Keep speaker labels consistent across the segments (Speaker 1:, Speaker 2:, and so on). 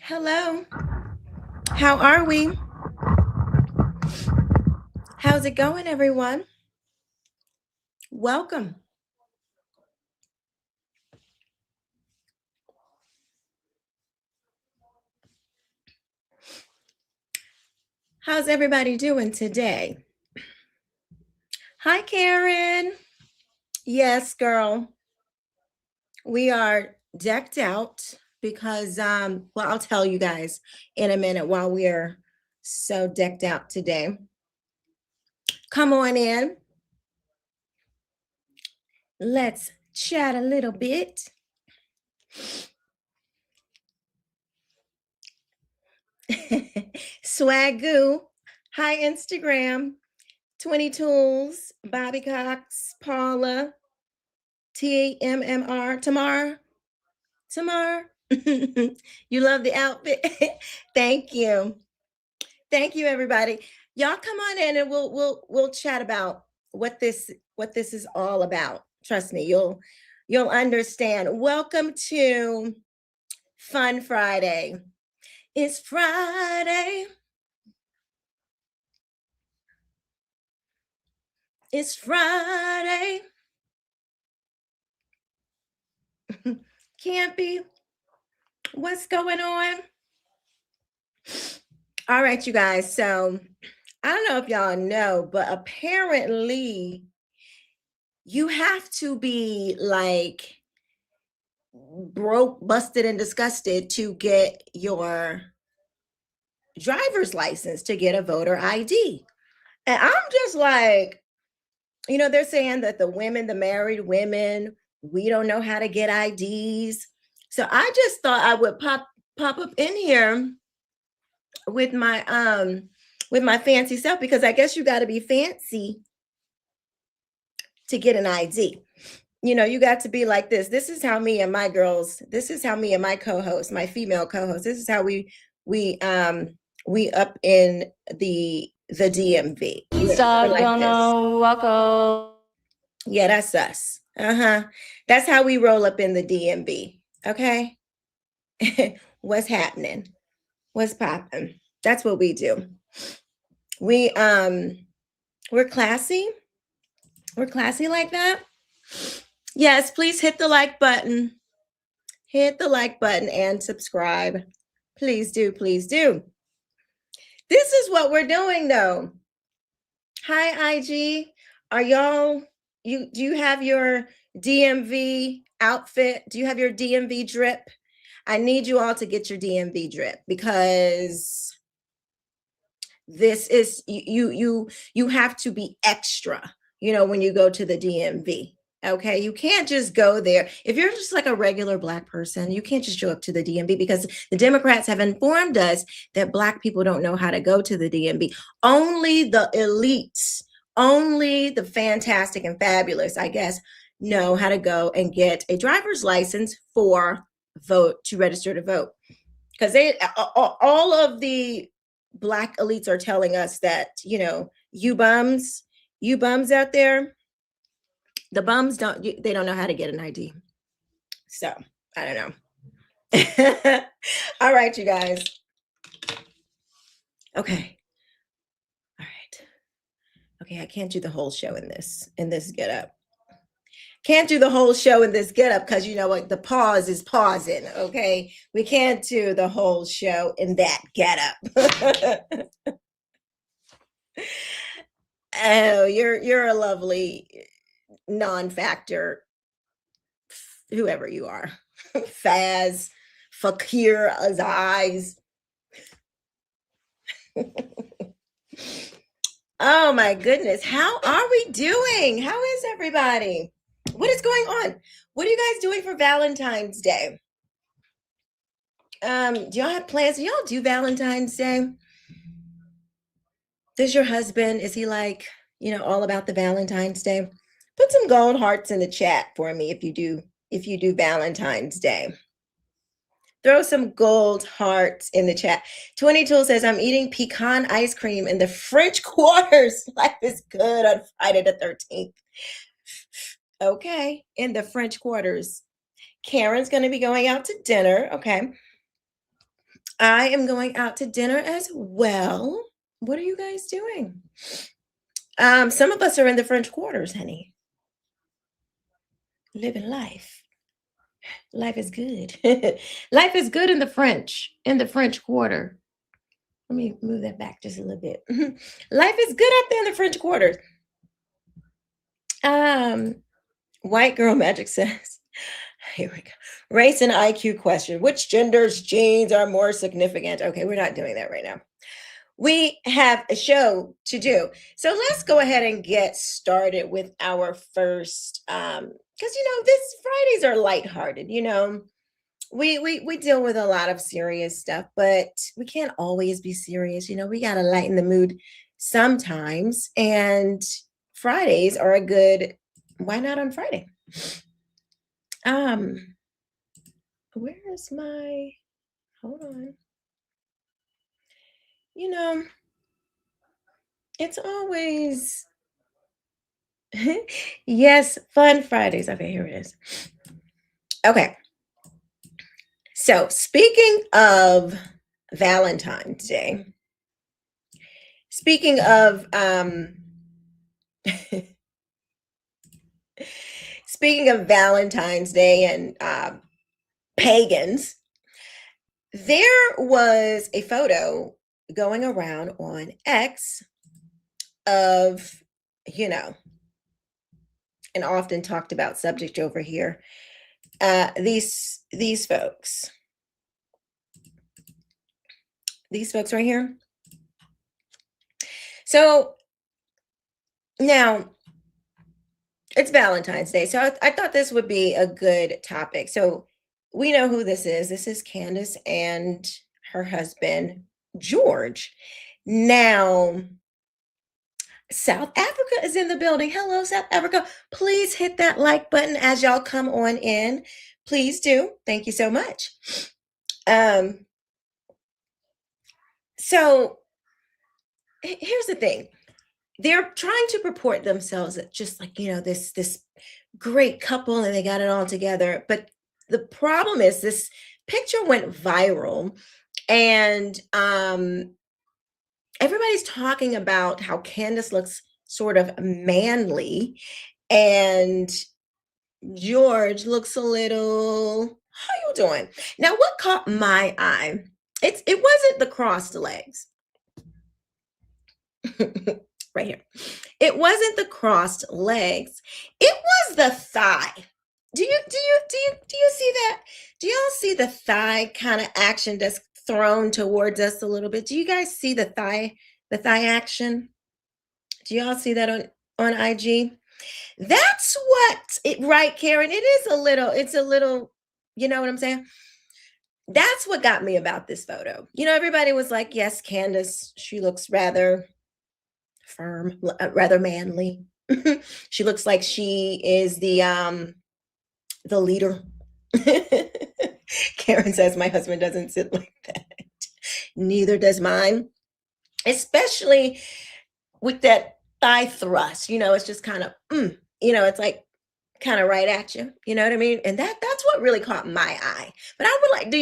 Speaker 1: Hello. How are we? How's it going, everyone? Welcome. How's everybody doing today? Hi, Karen. Yes, girl. We are decked out because, well, I'll tell you guys in a minute while we are so decked out today. Come on in. Let's chat a little bit. Swagoo. Hi, Instagram. 20 Tools. Bobby Cox. Paula. TMMR. Tamar. You love the outfit. Thank you. Thank you, everybody. Y'all come on in and we'll chat about what this is all about. Trust me, you'll understand. Welcome to Fun Friday. It's Friday. It's Friday. Can't be. What's going on? All right, you guys. So I don't know if y'all know, but apparently you have to be like broke, busted, and disgusted to get your driver's license to get a voter ID. And I'm just like, they're saying that the married women, we don't know how to get IDs. So I just thought I would pop up in here with my fancy self, because I guess you got to be fancy to get an ID. You got to be like this. This is how me and my girls, this is how me and my co-host, my female co-host, this is how we up in the DMV.
Speaker 2: Stop,
Speaker 1: like
Speaker 2: don't know, Wacko.
Speaker 1: Yeah, that's us. That's how we roll up in the DMV. Okay. What's happening? What's popping? That's what we do. We're classy. We're classy like that. Yes, please hit the like button. Hit the like button and subscribe. Please do, please do. This is what we're doing though. Hi, IG. Are y'all, do you have your DMV outfit? Do you have your DMV drip? I need you all to get your DMV drip, because this is you have to be extra, when you go to the DMV. Okay, you can't just go there. If you're just like a regular Black person, you can't just show up to the DMV, because the Democrats have informed us that Black people don't know how to go to the DMV. Only the elites, only the fantastic and fabulous, I guess, know how to go and get a driver's license to register to vote. Because all of the Black elites are telling us that, you bums out there, the bums they don't know how to get an ID. So I don't know. All right, you guys. Okay. All right. Okay, I can't do the whole show in this get up. Can't do the whole show in this get up, because you know what? The pause is pausing. Okay. We can't do the whole show in that get up. Oh, you're a lovely non-factor, whoever you are. Faz, Fakir, Aziz. Oh my goodness. How are we doing? How is everybody? What is going on? What are you guys doing for Valentine's Day? Do y'all have plans? Do y'all do Valentine's Day? Does your husband, is he like, all about the Valentine's Day? Put some gold hearts in the chat for me if you do Valentine's Day. Throw some gold hearts in the chat. 22 says, I'm eating pecan ice cream in the French Quarters. Life is good on Friday the 13th. Okay, in the French Quarters. Karen's going to be going out to dinner. Okay. I am going out to dinner as well. What are you guys doing? Some of us are in the French quarters, honey. Living life. Life is good. Life is good in the French quarter. Let me move that back just a little bit. Life is good out there in the French quarters. Um, White Girl Magic says, here we go. Race and IQ question. Which gender's genes are more significant? Okay, we're not doing that right now. We have a show to do. So let's go ahead and get started with our first because this Fridays are lighthearted, we deal with a lot of serious stuff, but we can't always be serious. We got to lighten the mood sometimes, and Fridays are a good, why not on Friday? um where is my, hold on, you know it's always yes, fun Fridays. Okay, here it is. Okay, so speaking of Valentine's Day, speaking of speaking of Valentine's Day and pagans, there was a photo going around on X of, you know, an often talked about subject over here. These folks, right here. So now it's Valentine's Day, so I thought this would be a good topic. So we know who this is. This is Candace and her husband George. Now, South Africa is in the building. Hello, South Africa. Please hit that like button as y'all come on in. Please do. Thank you so much. So here's the thing. They're trying to purport themselves as just like, this great couple and they got it all together. But the problem is this picture went viral, and everybody's talking about how Candace looks sort of manly and George looks a little, how you doing? Now, what caught my eye? It wasn't the crossed legs. Right here. It wasn't the crossed legs. It was the thigh. Do you see that? Do y'all see the thigh kind of action that's thrown towards us a little bit? Do you guys see the thigh action? Do y'all see that on IG? That's what it, right, Karen? It's a little, you know what I'm saying? That's what got me about this photo. Everybody was like, yes, Candace, she looks rather firm, rather manly. She looks like she is the leader. Karen says my husband doesn't sit like that. Neither does mine, especially with that thigh thrust. It's just kind of it's like kind of right at you. You know what I mean? And that's what really caught my eye. But I would like, did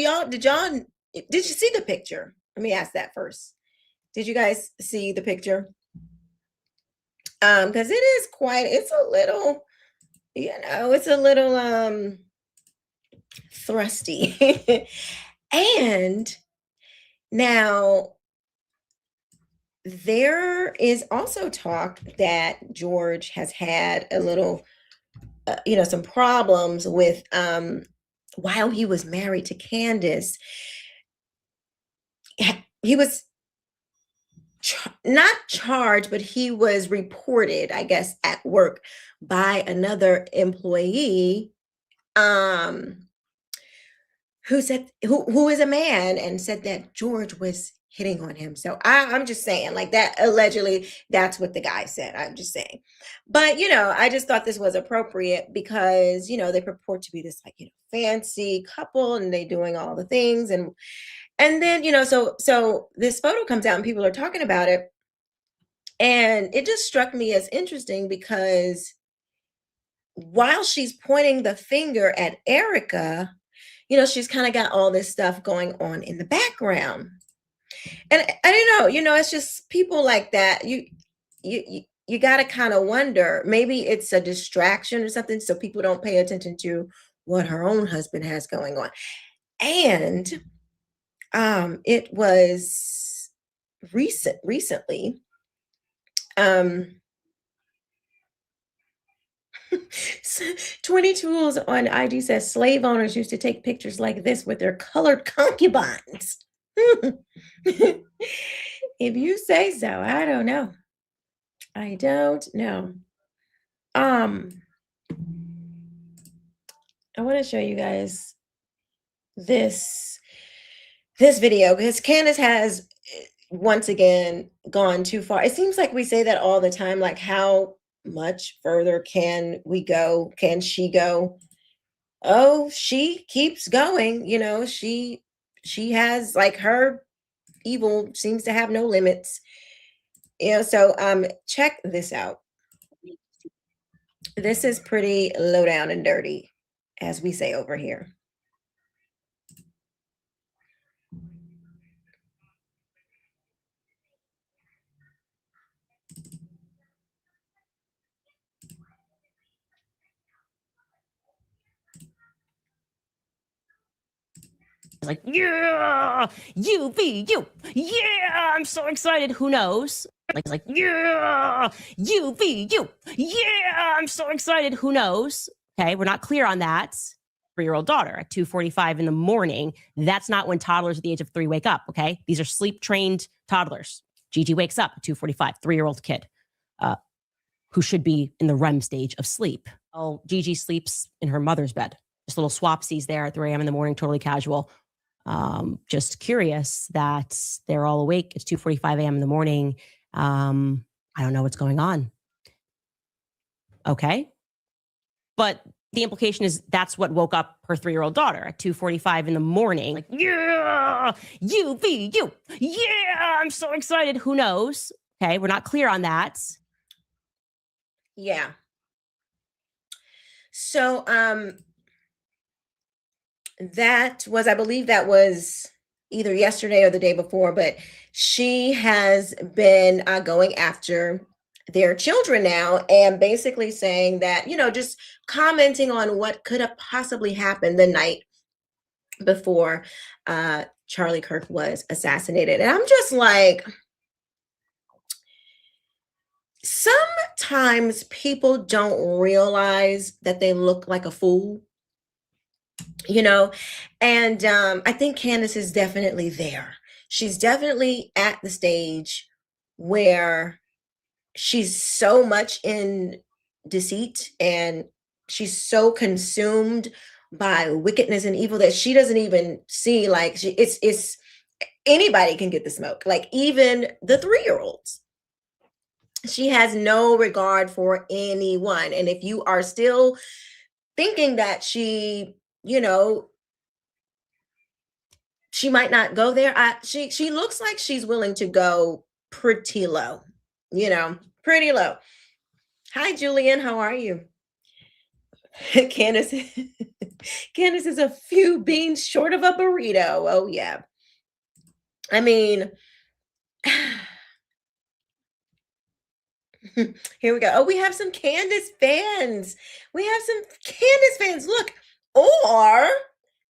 Speaker 1: you see the picture? Let me ask that first. Did you guys see the picture? Because it's a little, it's a little thrusty. And now there is also talk that George has had a little some problems with while he was married to Candace. He was not charged, but he was reported, I guess, at work by another employee who said who is a man, and said that George was hitting on him. So I'm just saying, like, that allegedly, that's what the guy said. I'm just saying. But I just thought this was appropriate because they purport to be this, like, fancy couple, and they doing all the things, and then so this photo comes out and people are talking about it, and it just struck me as interesting because while she's pointing the finger at Erica, she's kind of got all this stuff going on in the background. And I don't know, it's just people like that. You got to kind of wonder, maybe it's a distraction or something, so people don't pay attention to what her own husband has going on. And it was recently, 20 Tools on IG says slave owners used to take pictures like this with their colored concubines. If you say so, I don't know. I don't know. I want to show you guys this video because Candace has once again gone too far. It seems like we say that all the time, like how much further can we go? Can she go? Oh, she keeps going. She has, like, her evil seems to have no limits. So check this out. This is pretty low down and dirty, as we say over here.
Speaker 2: Like, yeah, you be you. Yeah, I'm so excited. Who knows? Like, yeah, you be you. Yeah, I'm so excited. Who knows? Okay, we're not clear on that. 3-year-old daughter at 2:45 in the morning. That's not when toddlers at the age of 3 wake up. Okay, these are sleep trained toddlers. Gigi wakes up at 2:45. 3-year-old kid, who should be in the REM stage of sleep. Oh, Gigi sleeps in her mother's bed. Just little swapsies there at 3 a.m. in the morning, totally casual. Just curious that they're all awake. It's 2:45 a.m. in the morning. I don't know what's going on. Okay. But the implication is that's what woke up her 3-year-old daughter at 2:45 in the morning. Like, yeah, you be you. Yeah, I'm so excited. Who knows? Okay, we're not clear on that.
Speaker 1: Yeah. So that was, I believe that was either yesterday or the day before, but she has been going after their children now and basically saying that, just commenting on what could have possibly happened the night before Charlie Kirk was assassinated. And I'm just like, sometimes people don't realize that they look like a fool, and I think Candace is definitely there. She's definitely at the stage where she's so much in deceit and she's so consumed by wickedness and evil that she doesn't even see, like, it's anybody can get the smoke, like even the 3-year-olds. She has no regard for anyone. And if you are still thinking that she might not go there, she looks like she's willing to go pretty low, pretty low. Hi, Julian, how are you? Candace Candace is a few beans short of a burrito. Oh yeah. I mean, here we go. Oh, we have some Candace fans. Look, or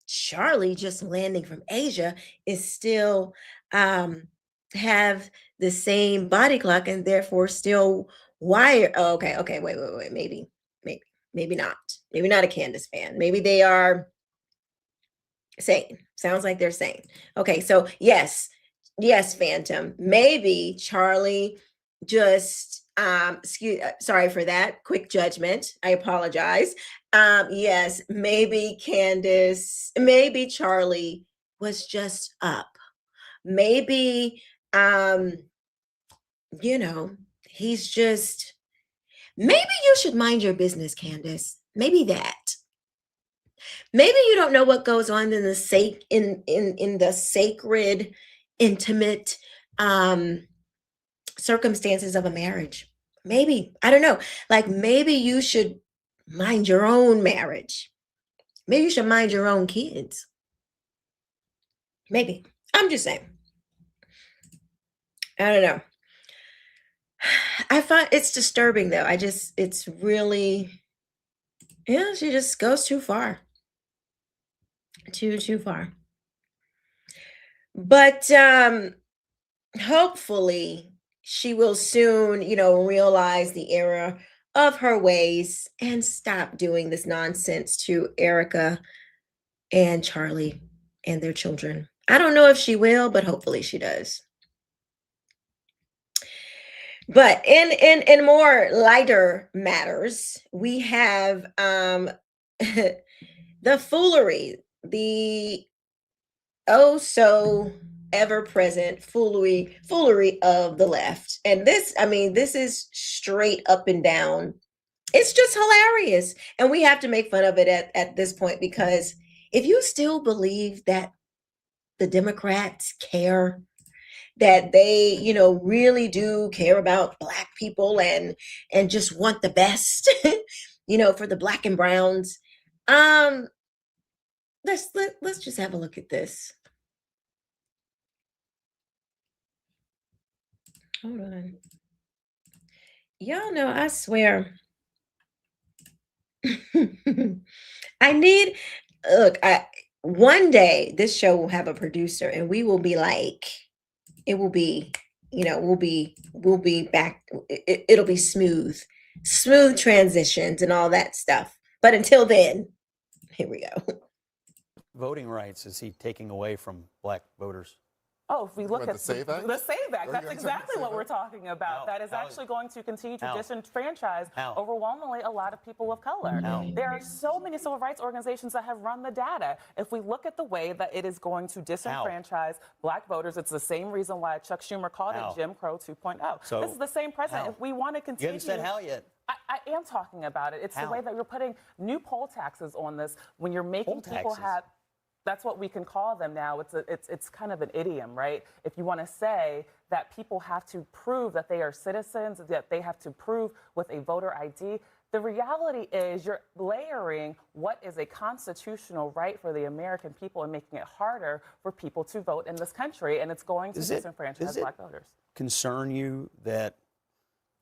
Speaker 1: Charlie, just landing from Asia, is still have the same body clock and therefore still wired. Oh, okay. Wait. Maybe not. Maybe not a Candace fan. Maybe they are sane. Sounds like they're sane. Okay, so yes, Phantom. Maybe Charlie just sorry for that quick judgment. I apologize. Yes, maybe Candace, maybe Charlie was just up. Maybe he's just, maybe you should mind your business, Candace. Maybe that. Maybe you don't know what goes on in the in the sacred, intimate circumstances of a marriage. Maybe, I don't know. Like, maybe you should mind your own marriage. Maybe you should mind your own kids. Maybe. I'm just saying. I don't know. I find it's disturbing though. It's really, yeah, she just goes too far. Too far. But hopefully she will soon, realize the error of her ways and stop doing this nonsense to Erica and Charlie and their children. I don't know if she will, but hopefully she does. But in more lighter matters, we have the foolery, the oh so ever present foolery of the left. And this is straight up and down. It's just hilarious. And we have to make fun of it at this point, because if you still believe that the Democrats care, that they, really do care about Black people and just want the best, for the Black and browns. Let's just have a look at this. Hold on. Y'all know, I swear. One day this show will have a producer and we will be like, it will be, we'll be back. It'll be smooth transitions and all that stuff. But until then, here we go.
Speaker 3: Voting rights is he taking away from Black voters?
Speaker 4: Oh, if we look at
Speaker 5: the SAVE Act?
Speaker 4: The SAVE Act, that's exactly what we're talking about. That is actually going to continue to disenfranchise overwhelmingly a lot of people of color. There are so many civil rights organizations that have run the data. If we look at the way that it is going to disenfranchise Black voters, it's the same reason why Chuck Schumer called it Jim Crow 2.0.
Speaker 3: So,
Speaker 4: this is the same president. If we want to continue...
Speaker 3: You haven't said how yet.
Speaker 4: I am talking about it. It's the way that you're putting new poll taxes on this when you're making people have... That's what we can call them now. It's kind of an idiom, right? If you want to say that people have to prove that they are citizens, that they have to prove with a voter ID, the reality is you're layering what is a constitutional right for the American people and making it harder for people to vote in this country, and it's going to disenfranchise Black voters.
Speaker 3: Concern you that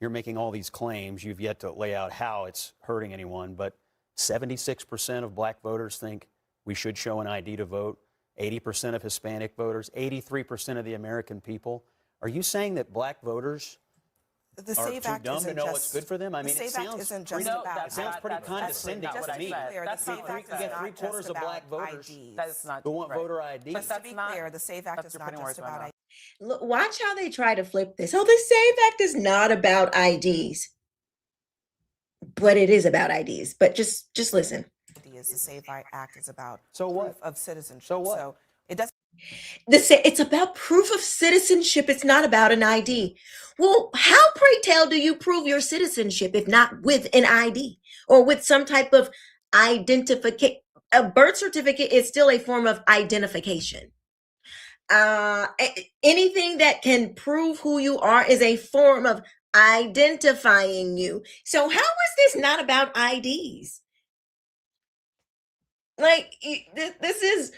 Speaker 3: you're making all these claims? You've yet to lay out how it's hurting anyone, but 76% of Black voters think we should show an ID to vote. 80% of Hispanic voters, 83% of the American people. Are you saying that Black voters are too dumb to know what's good for them? I mean, it sounds pretty condescending to me.
Speaker 4: The SAVE
Speaker 3: Act is not three-quarters of Black voters who want voter ID.
Speaker 4: But to be clear, the SAVE Act is not just about IDs.
Speaker 1: Look, watch how they try to flip this. Oh, the SAVE Act is not about IDs. But it is about IDs. But just listen.
Speaker 6: The SAVE Act is about
Speaker 3: proof
Speaker 6: of citizenship.
Speaker 3: So what?
Speaker 6: So it doesn't.
Speaker 1: It's about proof of citizenship. It's not about an ID. Well, how, pray tell, do you prove your citizenship if not with an ID or with some type of identification? A birth certificate is still a form of identification. Anything that can prove who you are is a form of identifying you. So how is this not about IDs? Like, this is,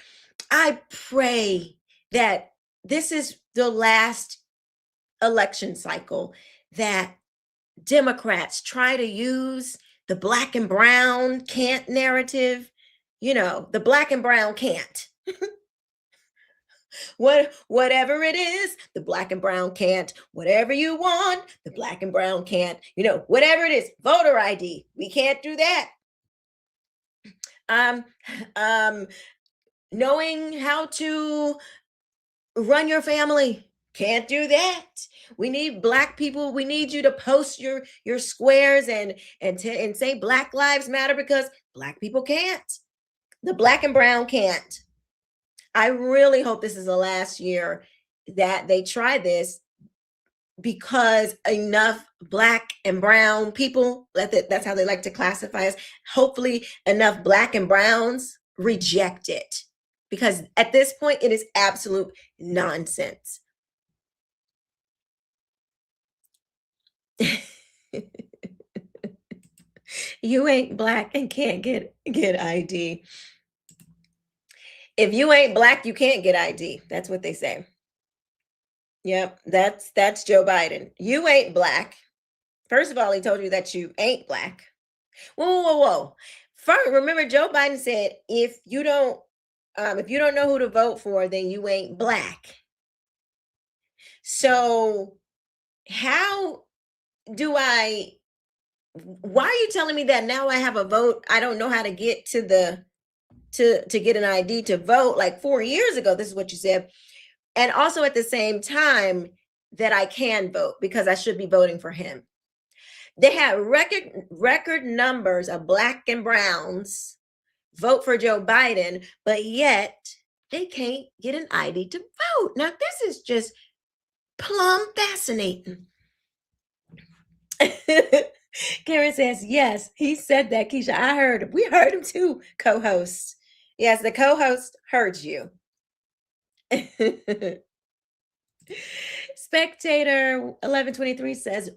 Speaker 1: I pray that this is the last election cycle that Democrats try to use the Black and brown can't narrative. The Black and brown can't. Whatever it is, the Black and brown can't. Whatever you want, the Black and brown can't. Whatever it is, voter ID, we can't do that. Knowing how to run your family, can't do that. We need Black people. We need you to post your squares and say Black Lives Matter, because Black people can't. The Black and brown can't. I really hope this is the last year that they try this, because enough Black and brown people, that's how they like to classify us, hopefully enough Black and browns reject it, because at this point it is absolute nonsense. You ain't Black and can't get ID. If you ain't black, you can't get ID. That's what they say. Yep, that's Joe Biden. You ain't black. First of all, he told you that you ain't black. Whoa. First, remember, Joe Biden said, if you don't know who to vote for, then you ain't black. So how do why are you telling me that now I have a vote? I don't know how to get to get an ID to vote. Like 4 years ago, this is what you said. And also at the same time that I can vote because I should be voting for him. They had record numbers of black and browns vote for Joe Biden, but yet they can't get an ID to vote. Now, this is just plumb fascinating. Karen says, yes, he said that, Keisha. I heard him. We heard him too, co-host. Yes, the co-host heard you. Spectator 1123 says,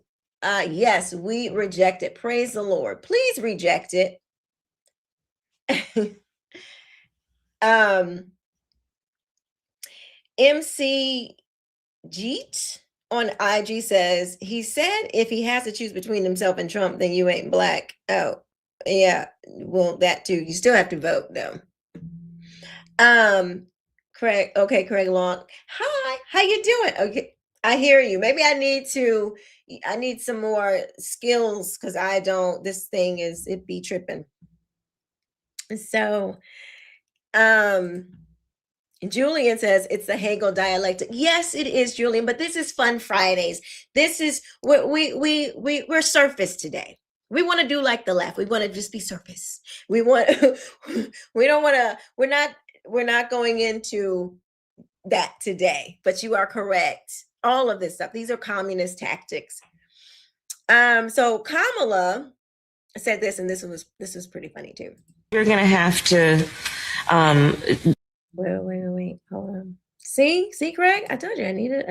Speaker 1: yes, we reject it. Praise the Lord. Please reject it. MC Jeet on IG says, he said if he has to choose between himself and Trump, then you ain't black. Oh, yeah. Well, that too. You still have to vote though. Craig Long. Hi, how you doing? Okay, I hear you. Maybe I need some more skills because this thing it be tripping. So, Julian says it's the Hegel dialectic. Yes, it is, Julian, but this is Fun Fridays. This is we're surface today. We want to do like the left. We want to just be surface. We're not going into that today, but you are correct. All of this stuff, these are communist tactics. So Kamala said this, and this was pretty funny too.
Speaker 5: You're gonna have to
Speaker 1: wait, hold on. See, Craig, I told you I need a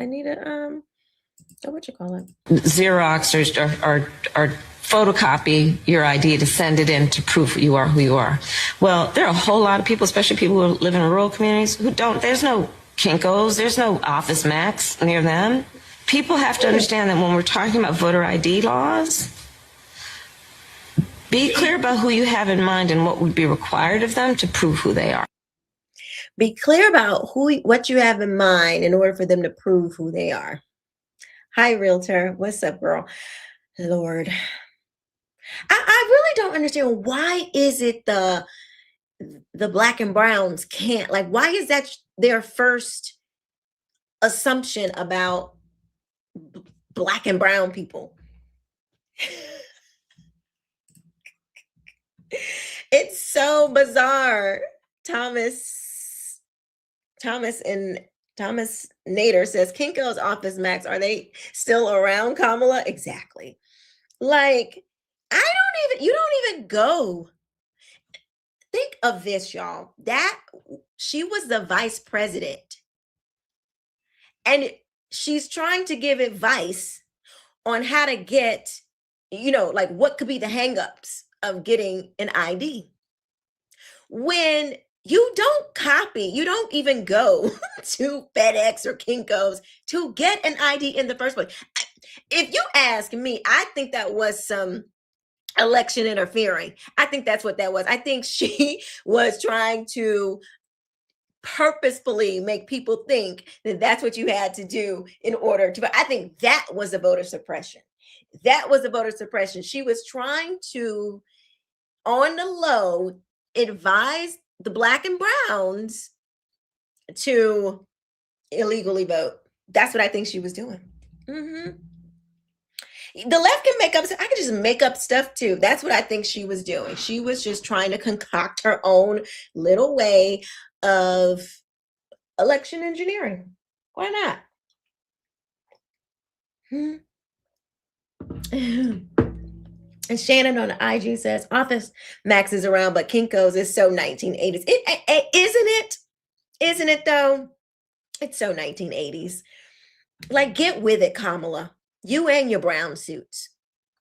Speaker 1: what you call it?
Speaker 5: Xerox or photocopy your ID to send it in to prove you are who you are. Well, there are a whole lot of people, especially people who live in rural communities, who don't. There's no Kinko's, there's no Office Max near them. People have to understand that when we're talking about voter ID laws, be clear about who you have in mind and what would be required of them to prove who they are.
Speaker 1: Be clear about what you have in mind in order for them to prove who they are. Hi, Realtor. What's up, girl? Lord. I really don't understand, why is it the black and browns can't, like, why is that their first assumption about black and brown people? It's so bizarre. Thomas Nader says, Kinko's, Office Max, are they still around, Kamala? Exactly. Like, you don't even go. Think of this, y'all. That she was the vice president. And she's trying to give advice on how to get, like what could be the hangups of getting an ID. When you don't copy, you don't even go to FedEx or Kinko's to get an ID in the first place. If you ask me, I think that was some election interfering. I think that's what that was. I think she was trying to purposefully make people think that that's what you had to do in order to, but I think that was a voter suppression. That was a voter suppression. She was trying to, on the low, advise the black and browns to illegally vote. That's what I think she was doing. Mm-hmm. The left can make up, I could just make up stuff too. That's what I think she was doing. She was just trying to concoct her own little way of election engineering. Why not? And Shannon on IG says, Office Max is around, but Kinko's is so 1980s. Isn't it though? It's so 1980s. Like, get with it, Kamala. You and your brown suits.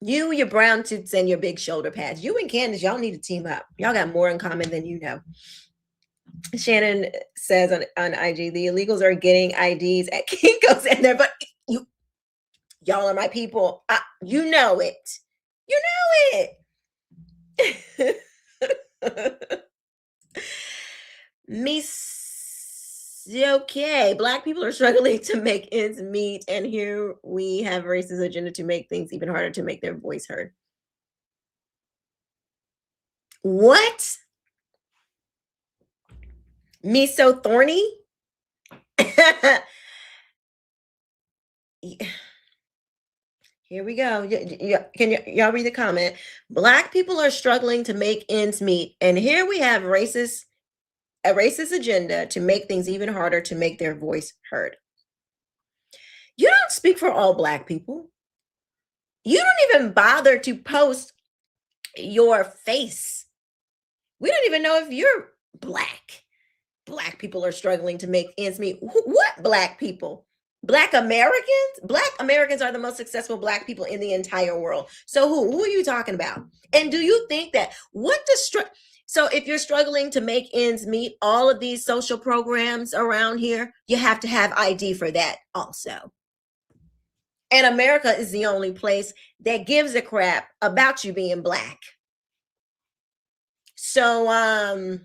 Speaker 1: You, your brown suits, and your big shoulder pads. You and Candace, y'all need to team up. Y'all got more in common than you know. Shannon says on IG, the illegals are getting IDs at Kinko's and they're, but y'all are my people. You know it. You know it. Okay. Black people are struggling to make ends meet. And here we have a racist agenda to make things even harder to make their voice heard. What? Me so thorny? Here we go. Can y'all read the comment? Black people are struggling to make ends meet. And here we have a racist agenda to make things even harder to make their voice heard. You don't speak for all Black people. You don't even bother to post your face. We don't even know if you're Black. Black people are struggling to make ends meet. What Black people? Black Americans? Black Americans are the most successful Black people in the entire world. So who are you talking about? And do you think that so if you're struggling to make ends meet, all of these social programs around here, you have to have ID for that also. And America is the only place that gives a crap about you being Black. So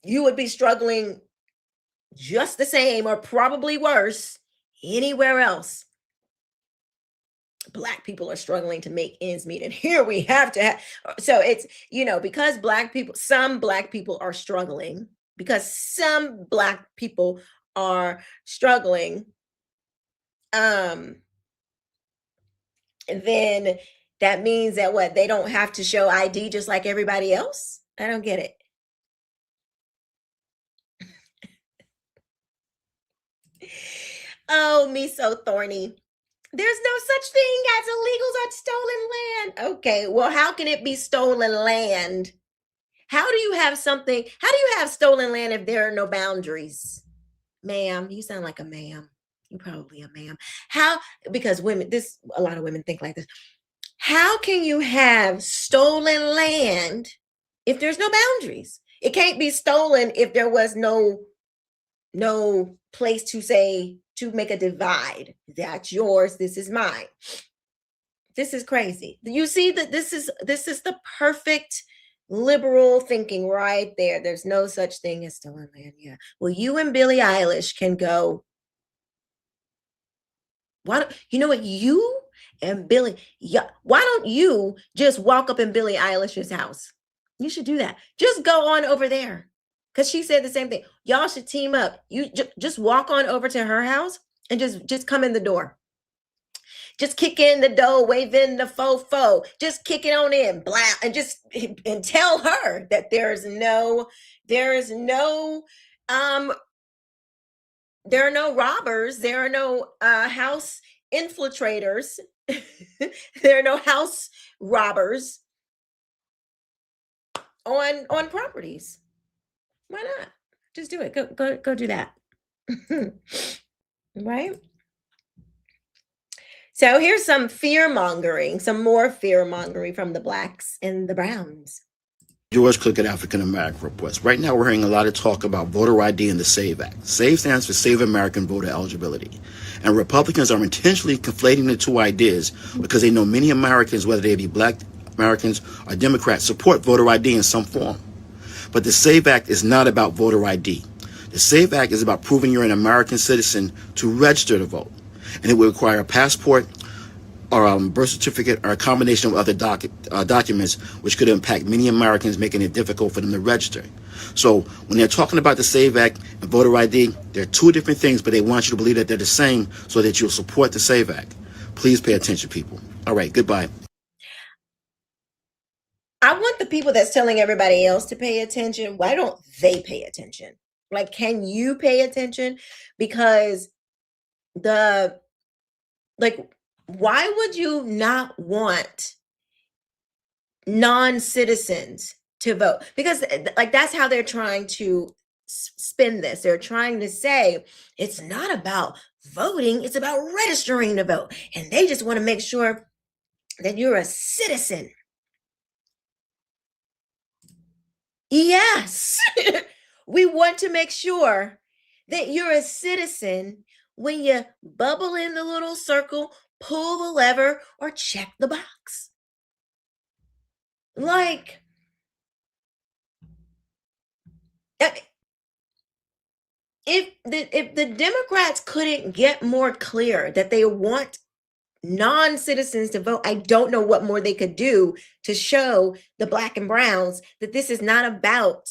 Speaker 1: you would be struggling just the same or probably worse anywhere else. Black people are struggling to make ends meet. And here we have to have, so it's, because some Black people are struggling, then that means that what, they don't have to show ID just like everybody else? I don't get it. Oh, me so thorny. There's no such thing as illegals on stolen land. Okay, well, how can it be stolen land? How do you have stolen land if there are no boundaries? Ma'am, you sound like a ma'am. You're probably a ma'am. Because a lot of women think like this. How can you have stolen land if there's no boundaries? It can't be stolen if there was no place to make a divide. That's yours. This is mine. This is crazy. You see that this is the perfect liberal thinking right there. There's no such thing as stolen land. Yeah. Well, you and Billie Eilish can go. You know what? You and Billie. Yeah. Why don't you just walk up in Billie Eilish's house? You should do that. Just go on over there. Because she said the same thing. Y'all should team up. You just walk on over to her house and just come in the door. Just kick in the door, wave in the fofo. Just kick it on in, blah, and tell her that there are no robbers. There are no house infiltrators. There are no house robbers on properties. Why not? Just do it. Go do that. Right? So here's some more fear mongering from the Blacks and the Browns.
Speaker 7: George Crooked African American reports. Right now we're hearing a lot of talk about voter ID and the SAVE Act. SAVE stands for Save American Voter Eligibility. And Republicans are intentionally conflating the two ideas because they know many Americans, whether they be Black Americans or Democrats, support voter ID in some form. But the SAVE Act is not about voter ID. The SAVE Act is about proving you're an American citizen to register to vote. And it will require a passport or a birth certificate or a combination of other documents, which could impact many Americans, making it difficult for them to register. So when they're talking about the SAVE Act and voter ID, they're two different things, but they want you to believe that they're the same so that you'll support the SAVE Act. Please pay attention, people. All right, goodbye.
Speaker 1: I want the people that's telling everybody else to pay attention. Why don't they pay attention? Like, can you pay attention? Because why would you not want non-citizens to vote? Because that's how they're trying to spin this. They're trying to say it's not about voting, it's about registering to vote. And they just want to make sure that you're a citizen. Yes. We want to make sure that you're a citizen when you bubble in the little circle, pull the lever, or check the box. Like, if the Democrats couldn't get more clear that they want non-citizens to vote, I don't know what more they could do to show the black and browns that this is not about,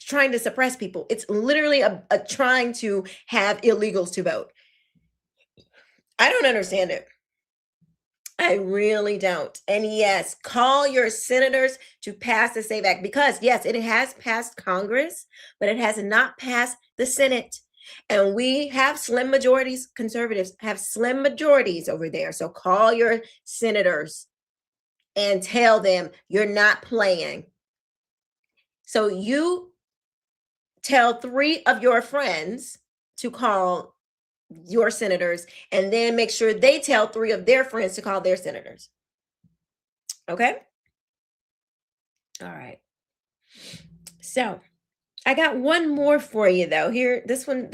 Speaker 1: trying to suppress people. It's literally a trying to have illegals to vote. I don't understand it. I really don't. And yes, call your senators to pass the SAVE Act, because yes, it has passed Congress, but it has not passed the Senate. And we have slim majorities. Conservatives have slim majorities over there. So call your senators and tell them you're not playing. So you tell 3 of your friends to call your senators, and then make sure they tell 3 of their friends to call their senators. Okay? All right. So I got one more for you though. Here, this one,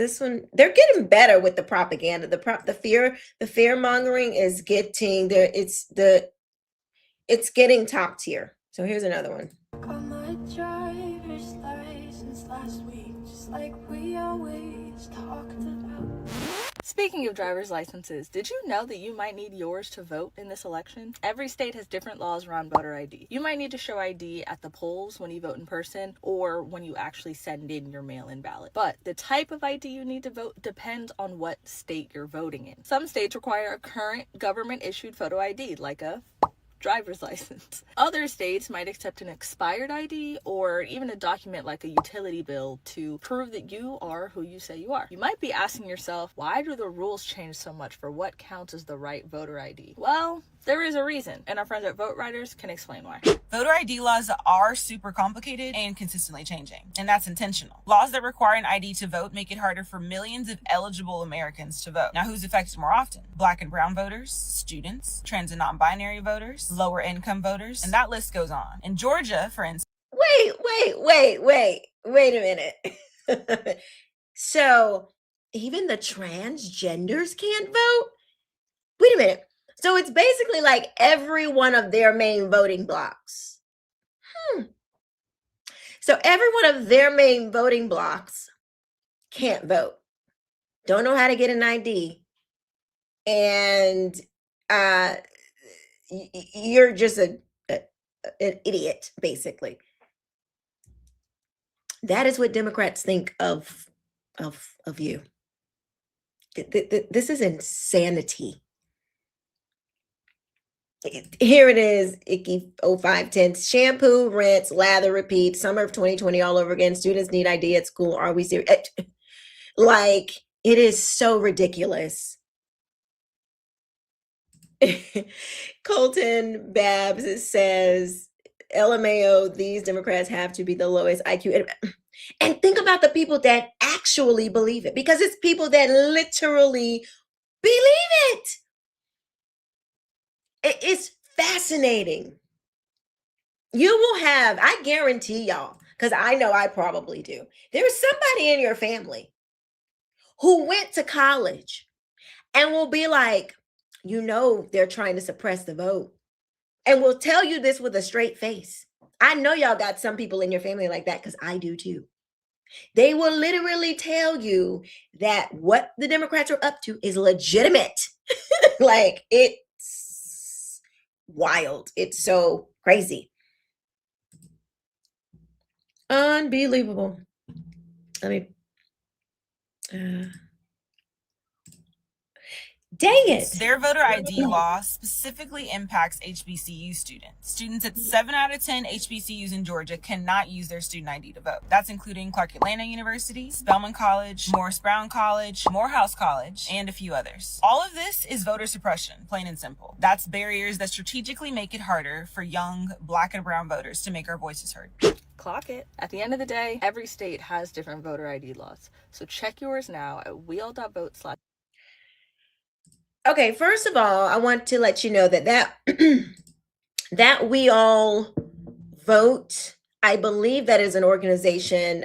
Speaker 1: they're getting better with the propaganda. The fear mongering is getting there. It's getting top tier. So here's another one.
Speaker 8: Got my driver's license last week, just like we always talked about.
Speaker 9: Speaking of driver's licenses, did you know that you might need yours to vote in this election? Every state has different laws around voter ID. You might need to show ID at the polls when you vote in person, or when you actually send in your mail-in ballot. But the type of ID you need to vote depends on what state you're voting in. Some states require a current government-issued photo ID, like a driver's license. Other states might accept an expired ID, or even a document like a utility bill to prove that you are who you say you are. You might be asking yourself, why do the rules change so much for what counts as the right voter ID? Well, there is a reason, and our friends at Vote Writers can explain why.
Speaker 6: Voter ID laws are super complicated and consistently changing, and that's intentional. Laws that require an ID to vote make it harder for millions of eligible Americans to vote. Now, who's affected more often? Black and brown voters, students, trans and non-binary voters, lower income voters, and that list goes on. In Georgia, for instance...
Speaker 1: Wait a minute. So even the transgenders can't vote? Wait a minute. So it's basically like every one of their main voting blocks. So every one of their main voting blocks can't vote. Don't know how to get an ID. And you're just an idiot, basically. That is what Democrats think of you. This is insanity. Here it is, Icky 0510. Shampoo, rinse, lather, repeat. Summer of 2020 all over again. Students need ID at school. Are we serious? Like, it is so ridiculous. Colton Babs says, LMAO, these Democrats have to be the lowest IQ. And think about the people that actually believe it, because it's people that literally believe it. It's fascinating. You will have, I guarantee y'all, because I know I probably do. There's somebody in your family who went to college and will be like, they're trying to suppress the vote, and will tell you this with a straight face. I know y'all got some people in your family like that, because I do too. They will literally tell you that what the Democrats are up to is legitimate. Like, it's wild. It's so crazy. Unbelievable. Dang it.
Speaker 6: Their voter ID law specifically impacts HBCU students. Students at 7 out of 10 HBCUs in Georgia cannot use their student ID to vote. That's including Clark Atlanta University, Spelman College, Morris Brown College, Morehouse College, and a few others. All of this is voter suppression, plain and simple. That's barriers that strategically make it harder for young Black and brown voters to make our voices heard.
Speaker 9: Clock it. At the end of the day, every state has different voter ID laws. So check yours now at weall.vote/.
Speaker 1: Okay, first of all, I want to let you know that That We All Vote, I believe that is an organization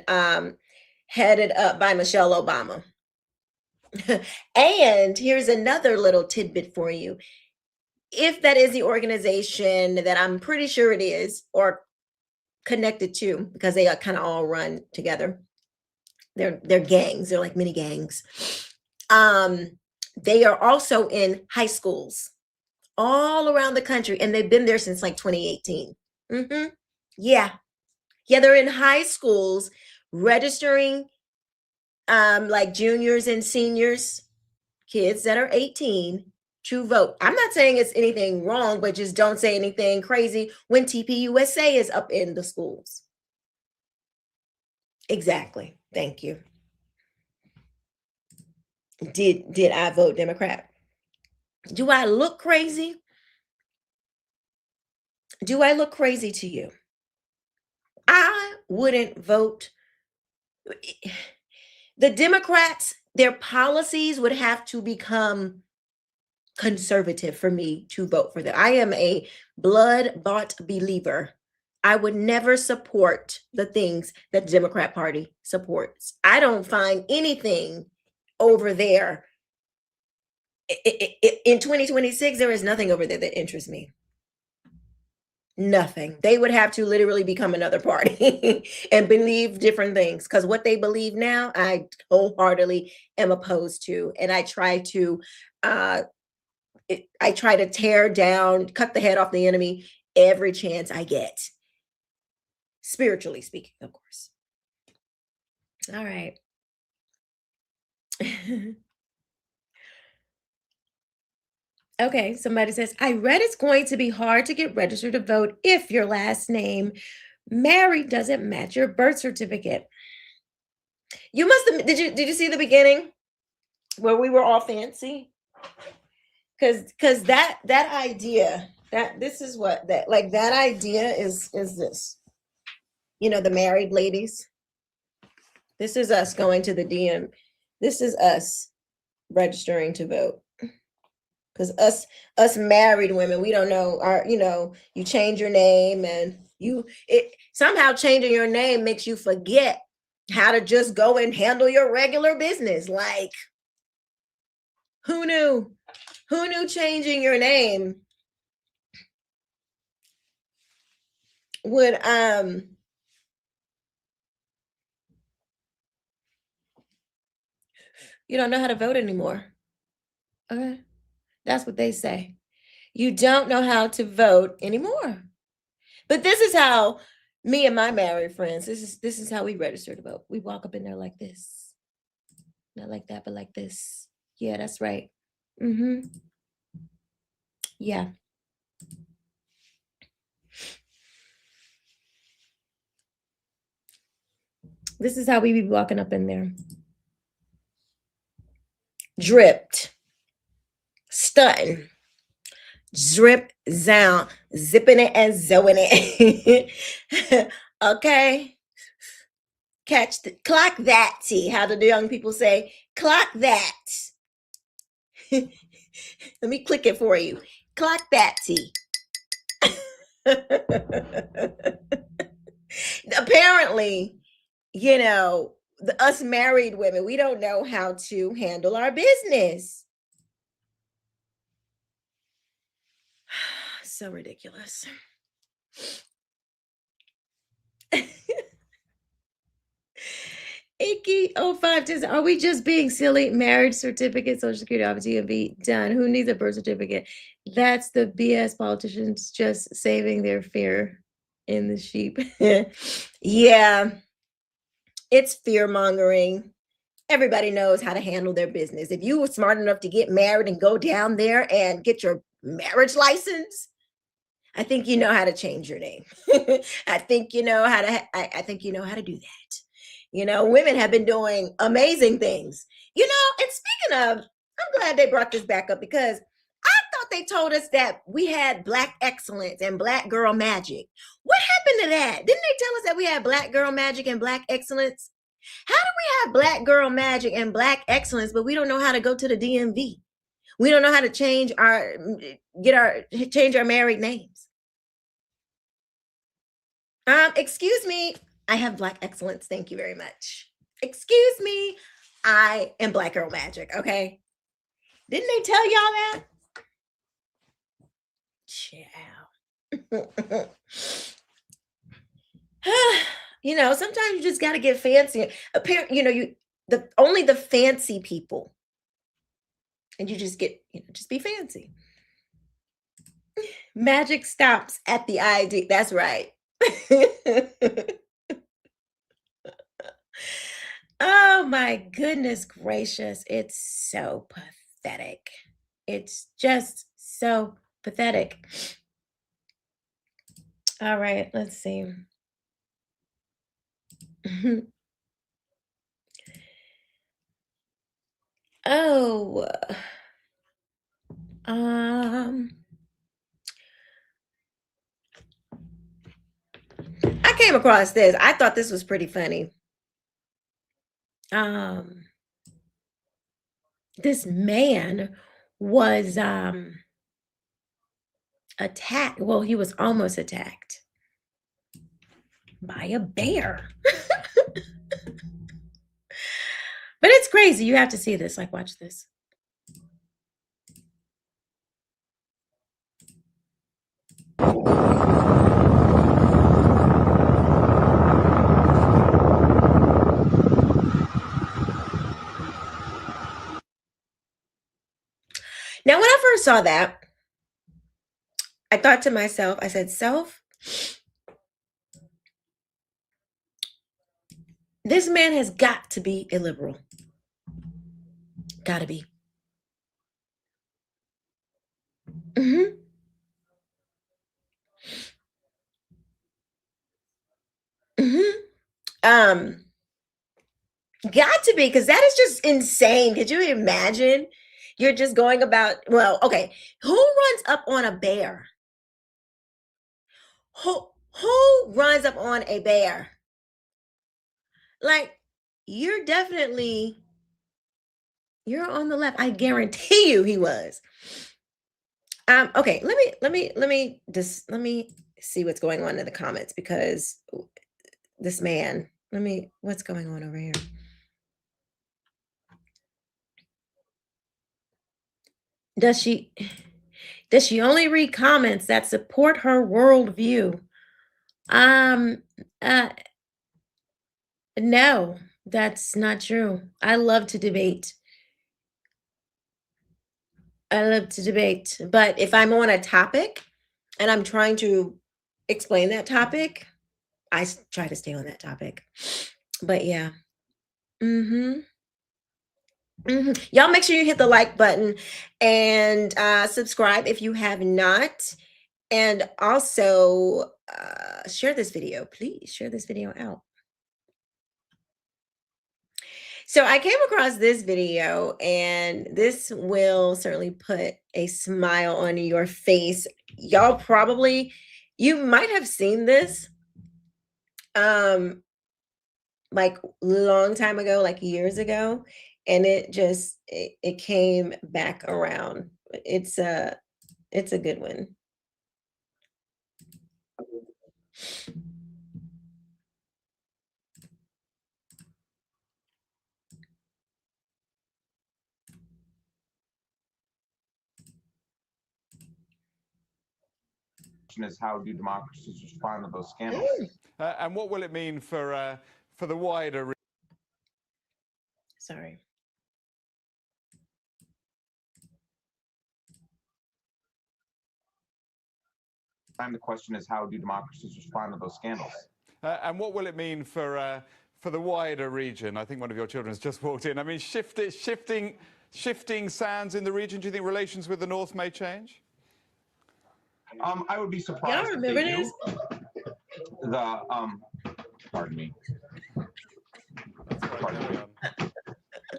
Speaker 1: headed up by Michelle Obama. And here's another little tidbit for you. If that is the organization that I'm pretty sure it is, or connected to, because they kind of all run together. They're gangs. They're like mini gangs. They are also in high schools all around the country, and they've been there since like 2018. Yeah, they're in high schools registering like juniors and seniors, kids that are 18 to vote. I'm not saying it's anything wrong, but just don't say anything crazy when TPUSA is up in the schools. Exactly. Thank you. Did I vote Democrat? Do I look crazy? Do I look crazy to you? I wouldn't vote. The Democrats, their policies would have to become conservative for me to vote for them. I am a blood-bought believer. I would never support the things that the Democrat Party supports. I don't find anything over there. In 2026, there is nothing over there that interests me. Nothing. They would have to literally become another party and believe different things, because what they believe now, I wholeheartedly am opposed to. And I try to tear down, cut the head off the enemy every chance I get. Spiritually speaking, of course. All right. Okay, somebody says, I read it's going to be hard to get registered to vote if your last name, Mary, doesn't match your birth certificate. You must have, did you see the beginning where we were all fancy? Because that idea, that this is what that idea is this. You know, the married ladies. This is us going to the DM. This is us registering to vote. Because us married women, we don't know you change your name, and somehow changing your name makes you forget how to just go and handle your regular business. Like, who knew? Who knew changing your name would you don't know how to vote anymore. Okay. That's what they say. You don't know how to vote anymore. But this is how me and my married friends, this is how we register to vote. We walk up in there like this. Not like that, but like this. Yeah, that's right. Yeah. This is how we be walking up in there. Dripped. Stunting. Drip down, zipping it and zoing it. Okay. Clock that, T. How do the young people say? Clock that. Let me click it for you. Clock that, T. Apparently, us married women, we don't know how to handle our business. So ridiculous. Icky 05 says, are we just being silly? Marriage certificate, social security, obviously, and be done. Who needs a birth certificate? That's the BS. Politicians just saving their fear in the sheep. Yeah, it's fear mongering. Everybody knows how to handle their business. If you were smart enough to get married and go down there and get your marriage license, I think you know how to change your name. I think you know how to. I think you know how to do that. Women have been doing amazing things. And speaking of, I'm glad they brought this back up, because I thought they told us that we had Black excellence and Black girl magic. What happened to that? Didn't they tell us that we had Black girl magic and Black excellence? How do we have Black girl magic and Black excellence, but we don't know how to go to the DMV? We don't know how to change our married names. Excuse me. I have Black excellence. Thank you very much. Excuse me. I am Black Girl Magic. Okay. Didn't they tell y'all that? Child. You know, sometimes you just got to get fancy. Apparently, you know, only the fancy people, and you just get, just be fancy. Magic stops at the ID. That's right. Oh my goodness gracious. It's so pathetic. It's just so pathetic. All right, let's see. Oh, I came across this. I thought this was pretty funny. This man was attacked. Well, he was almost attacked by a bear. But it's crazy. You have to see this. Like, watch this. Now, when I first saw that, I thought to myself, I said, self, this man has got to be illiberal. Gotta be. Got to be, because that is just insane. Could you imagine? You're just going about, well, okay, who runs up on a bear? Who runs up on a bear? Like, you're on the left. I guarantee you he was. Okay, let me see what's going on in the comments, because this man, what's going on over here? Does she only read comments that support her worldview? No, that's not true. I love to debate. But if I'm on a topic and I'm trying to explain that topic, I try to stay on that topic. But yeah. Y'all make sure you hit the like button and subscribe if you have not. And also share this video. Please share this video out. So I came across this video, and this will certainly put a smile on your face. Y'all you might have seen this like long time ago, like years ago, and it came back around. It's a good one.
Speaker 10: Is how do democracies respond to those scandals?
Speaker 11: And what will it mean for the wider?
Speaker 1: Sorry.
Speaker 10: And the question is, how do democracies respond to those scandals?
Speaker 11: And what will it mean for the wider region? I think one of your children has just walked in. I mean, shifting sands in the region. Do you think relations with the North may change?
Speaker 10: I would be surprised.
Speaker 1: Y'all remember this?
Speaker 10: Pardon me.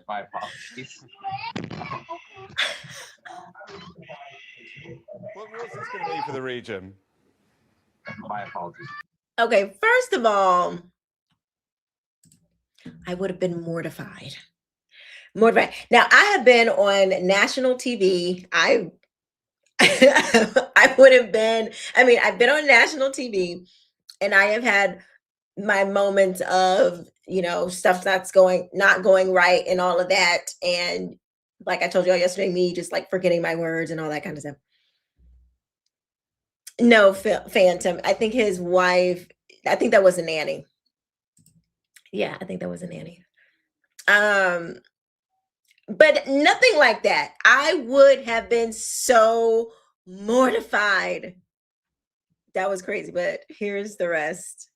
Speaker 10: My apologies.
Speaker 11: What's this going to mean for the region?
Speaker 10: My apologies.
Speaker 1: Okay, first of all, I would have been mortified. Now, I have been on national TV. I've been on national TV And I have had my moments of, stuff not going right and all of that. And like I told y'all yesterday, me just like forgetting my words and all that kind of stuff. No, Phantom. I think his wife, I think that was a nanny. Yeah, I think that was a nanny. But nothing like that. I would have been so mortified. That was crazy, but here's the rest.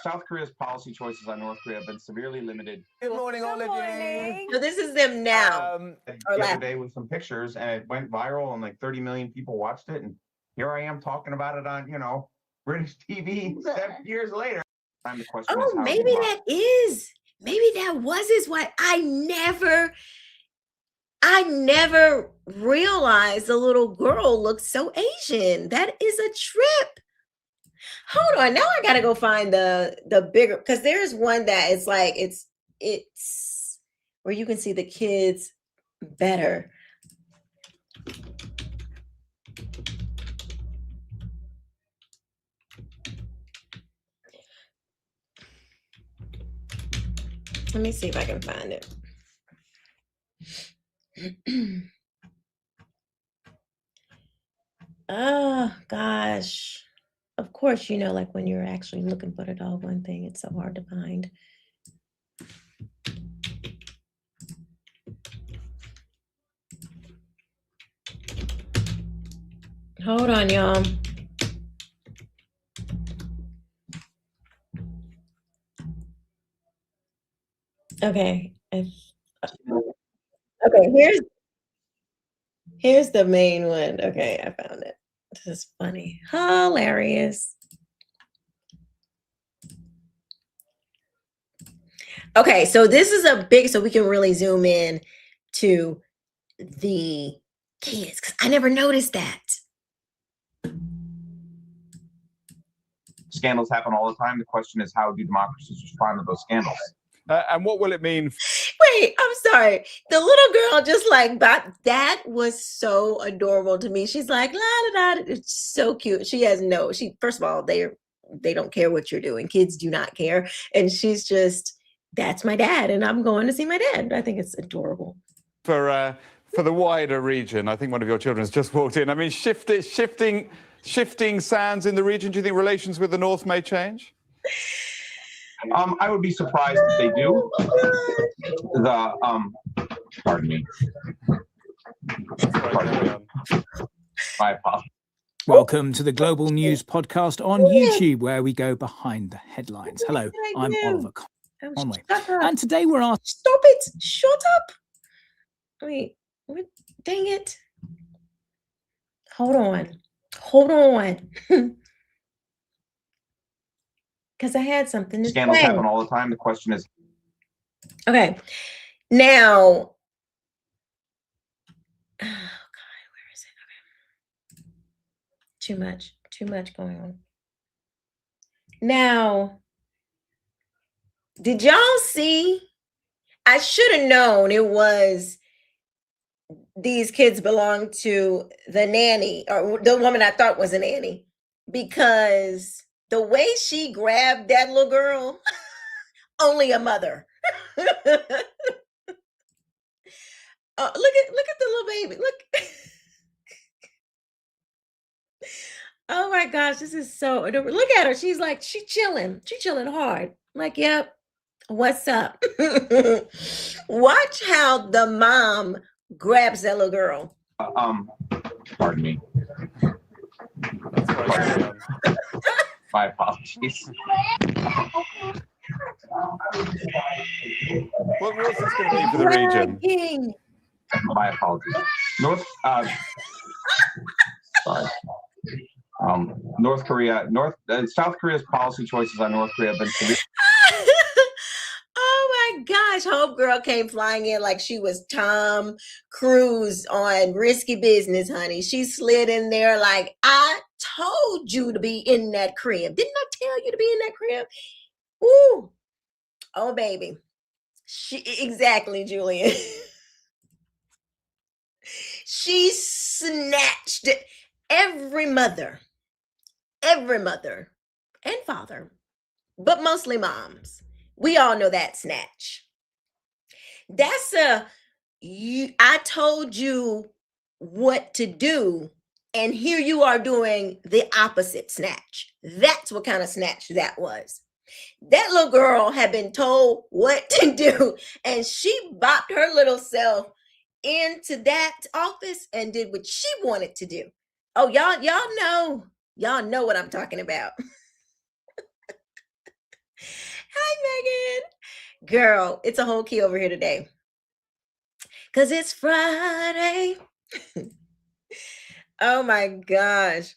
Speaker 10: South Korea's policy choices on North Korea have been severely limited.
Speaker 12: Good morning, all of you.
Speaker 1: So this is them now.
Speaker 10: The other day with some pictures, and it went viral, and like 30 million people watched it, and here I am talking about it on, British TV 7 years later. The question is,
Speaker 1: maybe that was his wife. I never realized the little girl looked so Asian. That is a trip. Hold on, now I gotta go find the bigger, because there's one that is like it's where you can see the kids better. Let me see if I can find it. Oh gosh. Of course, like when you're actually looking for the dog one thing, it's so hard to find. Hold on, y'all. Okay. Okay, here's the main one. Okay, I found it. This is funny. Hilarious. Okay, so this is so we can really zoom in to the kids, because I never noticed that.
Speaker 10: Scandals happen all the time. The question is, how do democracies respond to those scandals?
Speaker 11: And what will it mean?
Speaker 1: Wait, I'm sorry. The little girl just like that was so adorable to me. She's like, la da da. It's so cute. First of all, they don't care what you're doing. Kids do not care. And she's just, that's my dad, and I'm going to see my dad. I think it's adorable.
Speaker 11: For the wider region, I think one of your children has just walked in. I mean, shifting sands in the region. Do you think relations with the North may change?
Speaker 10: I would be surprised if they do. Pardon me. My apologies.
Speaker 13: Welcome to the Global News Podcast on YouTube, where we go behind the headlines. Hello, I'm Oliver Conway. And today we're asked...
Speaker 1: Stop it! Shut up! Wait, what? Dang it. Hold on. Because I had something to say.
Speaker 10: Scandals happen all the time. The question is...
Speaker 1: Okay. Now... Oh, God. Where is it? Okay. Too much going on. Now, did y'all see? I should have known it was these kids belong to the nanny, or the woman I thought was a nanny, because the way she grabbed that little girl, only a mother. Look at the little baby. Look. Oh my gosh, this is so adorable. Look at her. She's like, she chilling hard. Like, yep. What's up? Watch how the mom grabs that little girl.
Speaker 10: Pardon me. My apologies.
Speaker 11: What was this going to be for the region?
Speaker 10: My apologies. South Korea's policy choices on North Korea have been severe.
Speaker 1: Oh my gosh, homegirl came flying in like she was Tom Cruise on Risky Business, honey. She slid in there like, I told you to be in that crib. Didn't I tell you to be in that crib? Ooh. Oh, baby. Exactly, Julian. She snatched it. Every mother and father, but mostly moms. We all know that snatch. That's I told you what to do, and here you are doing the opposite snatch. That's what kind of snatch that was. That little girl had been told what to do, and she bopped her little self into that office and did what she wanted to do. Oh, y'all know what I'm talking about. Hi, Megan. Girl, it's a whole key over here today. Because it's Friday. Oh my gosh.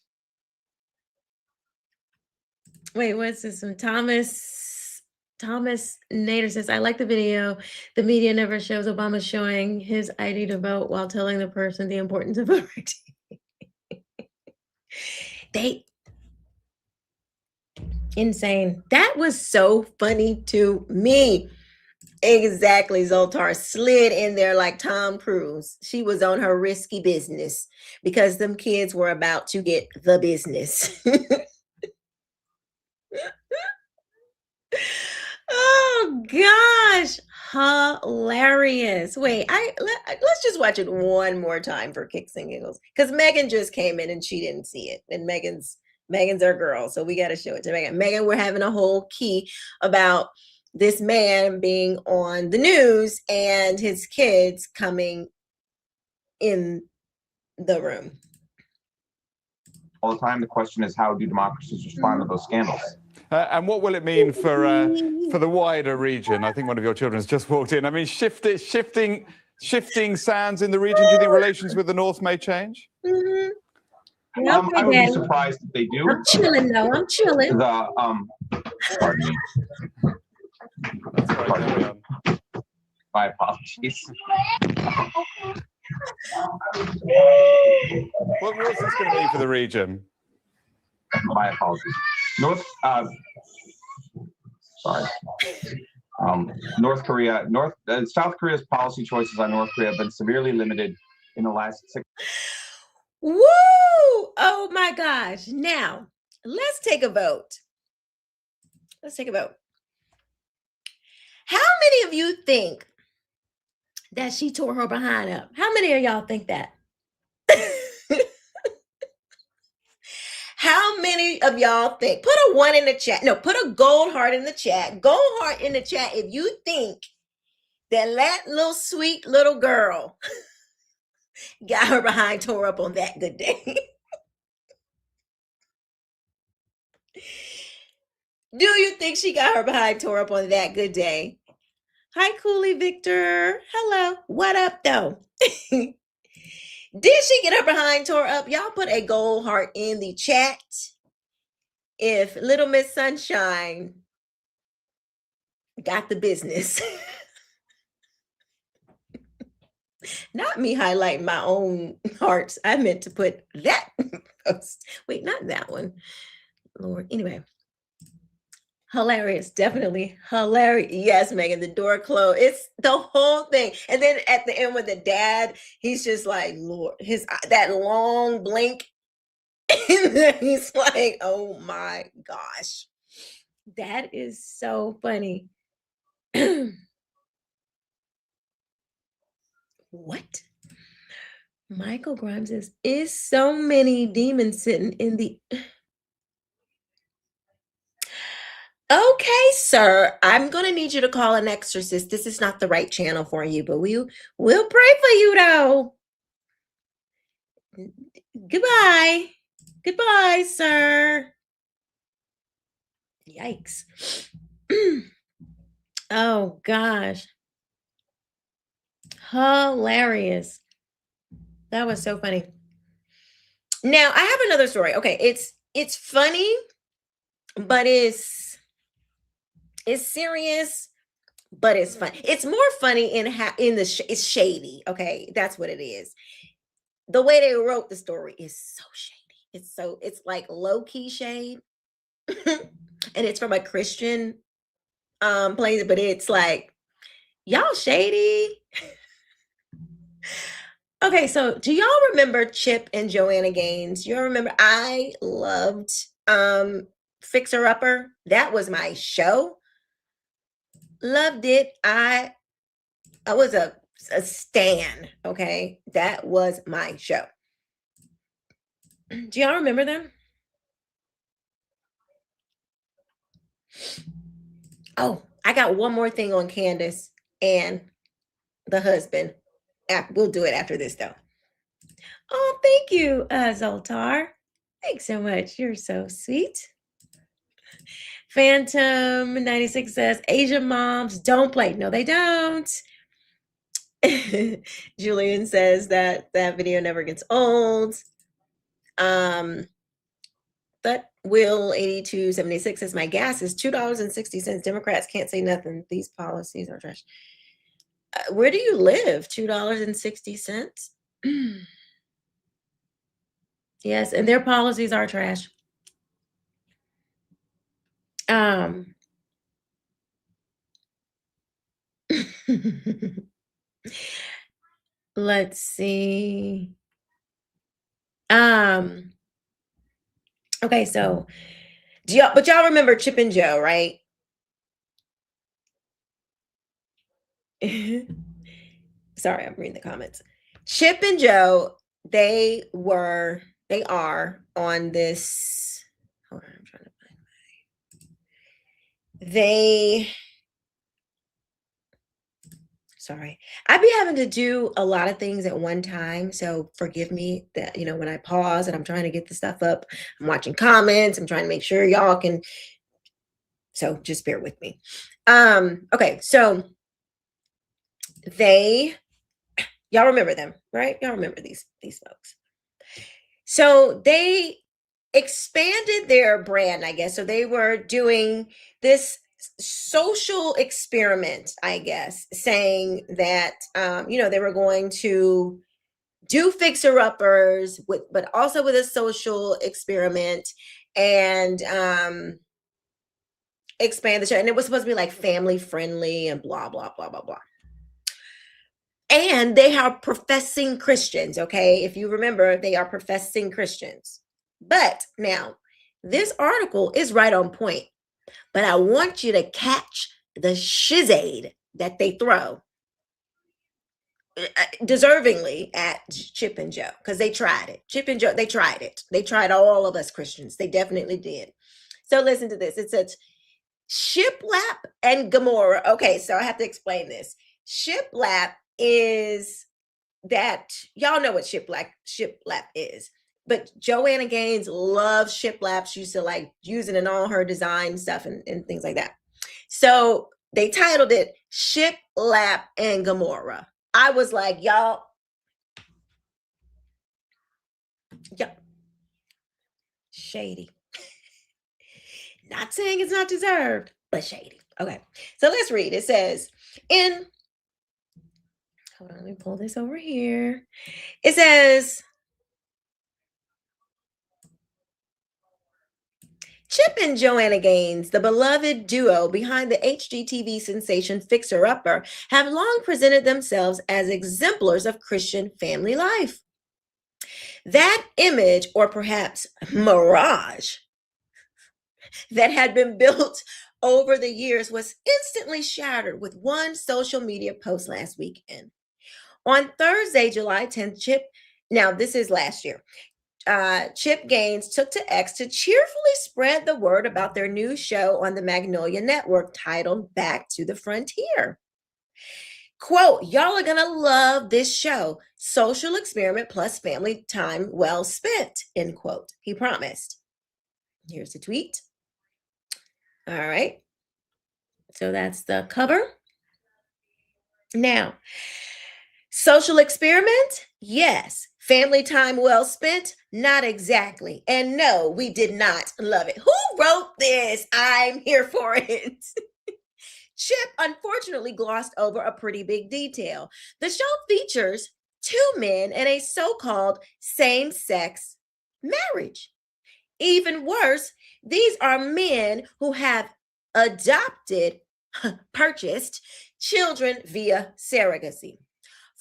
Speaker 1: Wait, what's this one? Thomas Nader says, I like the video. The media never shows Obama showing his ID to vote while telling the person the importance of voter ID. Insane. That was so funny to me. Exactly. Zoltar slid in there like Tom Cruise. She was on her risky business because them kids were about to get the business. Oh gosh, hilarious. Wait, let's just watch it one more time for kicks and giggles, because Megan just came in and she didn't see it, and Megan's our girl, so we got to show it to Megan. Megan, we're having a whole key about this man being on the news and his kids coming in the room
Speaker 10: all the time. The question is, how do democracies respond to those scandals?
Speaker 11: And what will it mean for the wider region? I think one of your children has just walked in. I mean, shifting sands in the region. Do you think relations with the North may change?
Speaker 1: Mm-hmm.
Speaker 10: I would be surprised if they do.
Speaker 1: I'm chilling though. I'm chilling.
Speaker 10: Pardon me. Pardon me. My apologies.
Speaker 11: What's this going to mean for the region?
Speaker 10: My apologies. South Korea's policy choices on North Korea have been severely limited in the last 6.
Speaker 1: Woo! Oh my gosh. Now, let's take a vote. How many of you think that she tore her behind up? How many of y'all think that? How many of y'all think? Put a 1 in the chat. No, put a gold heart in the chat. Gold heart in the chat if you think that little sweet little girl got her behind tore up on that good day. Do you think she got her behind tore up on that good day? Hi, Cooley Victor. Hello. What up, though? Did she get her behind tore up? Y'all put a gold heart in the chat if Little Miss Sunshine got the business. Not me highlighting my own hearts. I meant to put that post. Wait, not that one. Lord. Anyway. Hilarious. Definitely hilarious. Yes, Megan, the door closed. It's the whole thing. And then at the end with the dad, he's just like, Lord, that long blink. And then he's like, oh my gosh. That is so funny. What? Michael Grimes is so many demons sitting in the... Okay, sir, I'm going to need you to call an exorcist. This is not the right channel for you, but we'll pray for you, though. Goodbye. Goodbye, sir. Yikes. Oh, gosh. Hilarious. That was so funny. Now, I have another story. Okay, it's funny, but it's serious, but it's fun. It's more funny it's shady. Okay, that's what it is. The way they wrote the story is so shady. It's like low-key shade. And it's from a Christian place, but it's like, y'all shady. Okay, so do y'all remember Chip and Joanna Gaines? You remember? I loved Fixer Upper. That was my show. Loved it. I was a stan. Okay, that was my show. Do y'all remember them? Oh, I got one more thing on Candace and the husband. We'll do it after this, though. Oh, thank you, Zoltar. Thanks so much. You're so sweet. Phantom 96 says Asian moms don't play. No, they don't. Julian says that video never gets old. But Will 8276 says my gas is $2.60. Democrats can't say nothing. These policies are trash. Where do you live? $2.60. Yes, and their policies are trash. Let's see. Okay, so y'all remember Chip and Joe, right? Sorry, I'm reading the comments. Chip and Joe, they are on this. Hold on, I'm trying to find sorry. I'd be having to do a lot of things at one time. So forgive me that, when I pause and I'm trying to get the stuff up, I'm watching comments, I'm trying to make sure y'all can. So just bear with me. Okay, so y'all remember them, right? Y'all remember these folks. So they expanded their brand, I guess. So they were doing this social experiment, I guess, saying that they were going to do fixer-uppers but also with a social experiment and expand the show. And it was supposed to be like family friendly and blah, blah, blah, blah, blah. And they are professing Christians, okay? If you remember, they are professing Christians. But now, this article is right on point. But I want you to catch the shizade that they throw deservingly at Chip and Joe, because they tried it. Chip and Joe, they tried it. They tried all of us Christians. They definitely did. So listen to this. It says, Shiplap and Gomorrah. Okay, so I have to explain this. Shiplap is that, y'all know what shiplap is, but Joanna Gaines loves shiplap. She used to like use it in all her design stuff and things like that. So they titled it Shiplap and Gomorrah. I was like, y'all, shady. Not saying it's not deserved, but shady. Okay, so let's read. It says, hold on, let me pull this over here. It says, Chip and Joanna Gaines, the beloved duo behind the HGTV sensation Fixer Upper, have long presented themselves as exemplars of Christian family life. That image, or perhaps mirage, that had been built over the years was instantly shattered with one social media post last weekend. On Thursday, July 10th, now this is last year, Chip Gaines took to X to cheerfully spread the word about their new show on the Magnolia Network titled Back to the Frontier. Quote, y'all are gonna love this show. Social experiment plus family time well spent, end quote, he promised. Here's the tweet. All right. So that's the cover. Now, social experiment? Yes. Family time well spent? Not exactly. And no, we did not love it. Who wrote this? I'm here for it. Chip unfortunately glossed over a pretty big detail. The show features two men in a so-called same-sex marriage. Even worse, these are men who have adopted, purchased children via surrogacy.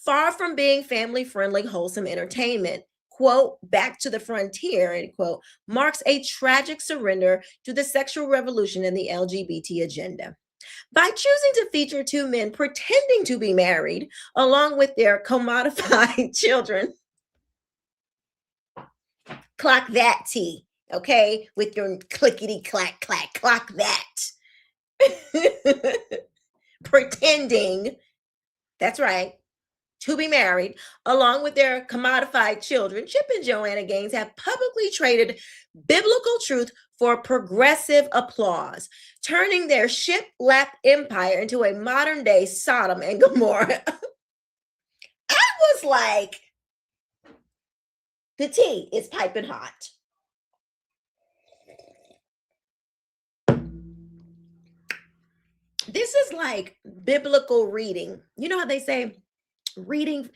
Speaker 1: Far from being family-friendly, wholesome entertainment, quote, Back to the Frontier, end quote, marks a tragic surrender to the sexual revolution and the LGBT agenda. By choosing to feature two men pretending to be married, along with their commodified children, clock that T, okay, with your clickety clack clack, clock that. Pretending, that's right, to be married, along with their commodified children, Chip and Joanna Gaines have publicly traded biblical truth for progressive applause, turning their ship-lap empire into a modern-day Sodom and Gomorrah. I was like, the tea is piping hot. This is like biblical reading. You know how they say reading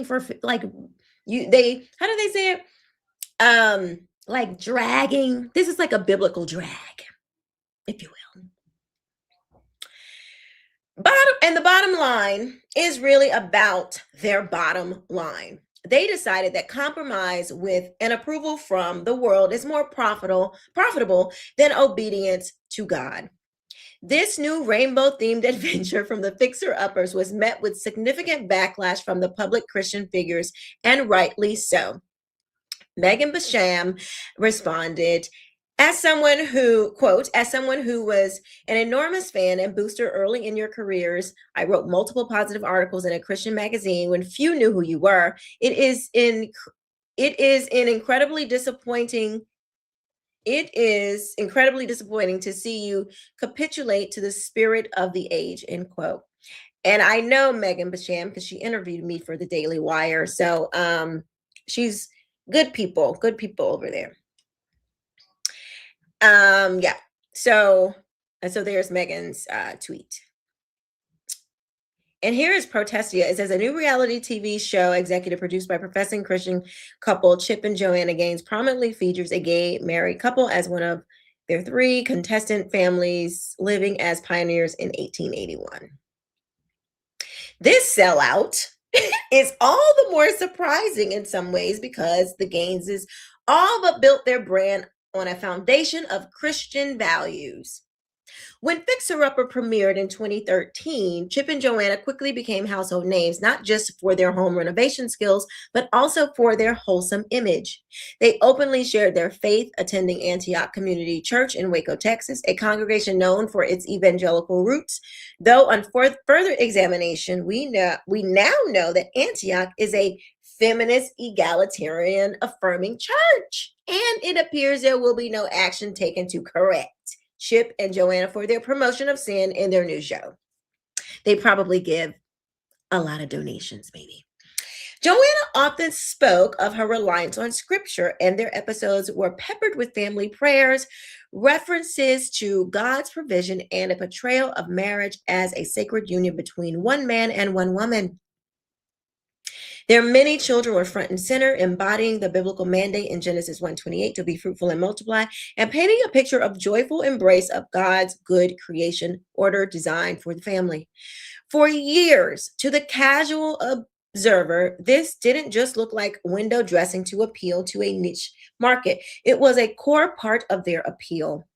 Speaker 1: for like how do they say it? Like dragging. This is like a biblical drag, if you will. And the bottom line is really about their bottom line. They decided that compromise with an approval from the world is more profitable than obedience to God. This new rainbow-themed adventure from the fixer-uppers was met with significant backlash from the public Christian figures, and rightly so. Megan Basham responded, as someone who, quote, as someone who was an enormous fan and booster early in your careers, I wrote multiple positive articles in a Christian magazine when few knew who you were. It is incredibly disappointing to see you capitulate to the spirit of the age, end quote. And I know Megan Basham because she interviewed me for the Daily Wire. So she's good people over there. Yeah. So there's Megan's tweet. And here is Protestia. It says a new reality TV show executive produced by professing Christian couple Chip and Joanna Gaines prominently features a gay married couple as one of their 3 contestant families living as pioneers in 1881. This sellout is all the more surprising in some ways because the Gaineses all but built their brand on a foundation of Christian values. When Fixer Upper premiered in 2013, Chip and Joanna quickly became household names, not just for their home renovation skills, but also for their wholesome image. They openly shared their faith, attending Antioch Community Church in Waco, Texas, a congregation known for its evangelical roots. Though on further examination, we now know that Antioch is a feminist, egalitarian, affirming church. And it appears there will be no action taken to correct Chip and Joanna for their promotion of sin in their new show. They probably give a lot of donations, maybe. Joanna often spoke of her reliance on scripture, and their episodes were peppered with family prayers, references to God's provision, and a portrayal of marriage as a sacred union between one man and one woman. Their many children were front and center, embodying the biblical mandate in Genesis 1:28 to be fruitful and multiply, and painting a picture of joyful embrace of God's good creation order designed for the family. For years, to the casual observer, this didn't just look like window dressing to appeal to a niche market. It was a core part of their appeal.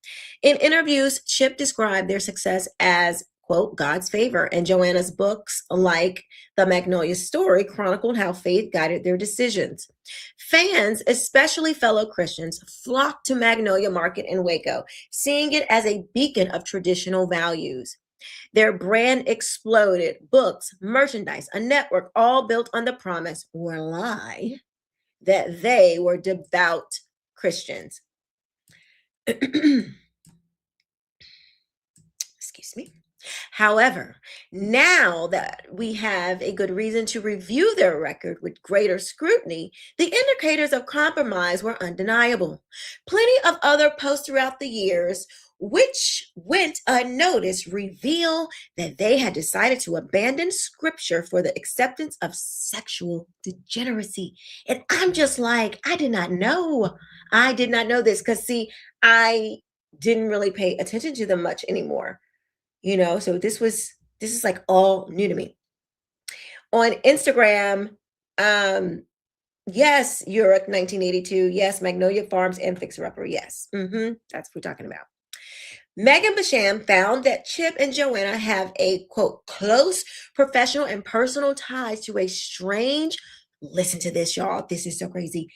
Speaker 1: In interviews, Chip described their success as, quote, God's favor, and Joanna's books, like The Magnolia Story, chronicled how faith guided their decisions. Fans, especially fellow Christians, flocked to Magnolia Market in Waco, seeing it as a beacon of traditional values. Their brand exploded, books, merchandise, a network, all built on the promise or lie that they were devout Christians. Excuse me. However, now that we have a good reason to review their record with greater scrutiny, the indicators of compromise were undeniable. Plenty of other posts throughout the years, which went unnoticed, reveal that they had decided to abandon scripture for the acceptance of sexual degeneracy. And I'm just like, I did not know this because, see, I didn't really pay attention to them much anymore. So this is like all new to me. On Instagram, yes, Europe 1982. Yes, Magnolia Farms and Fixer Upper. Yes, that's what we're talking about. Megan Basham found that Chip and Joanna have a, quote, close professional and personal ties to a strange, listen to this, y'all, this is so crazy,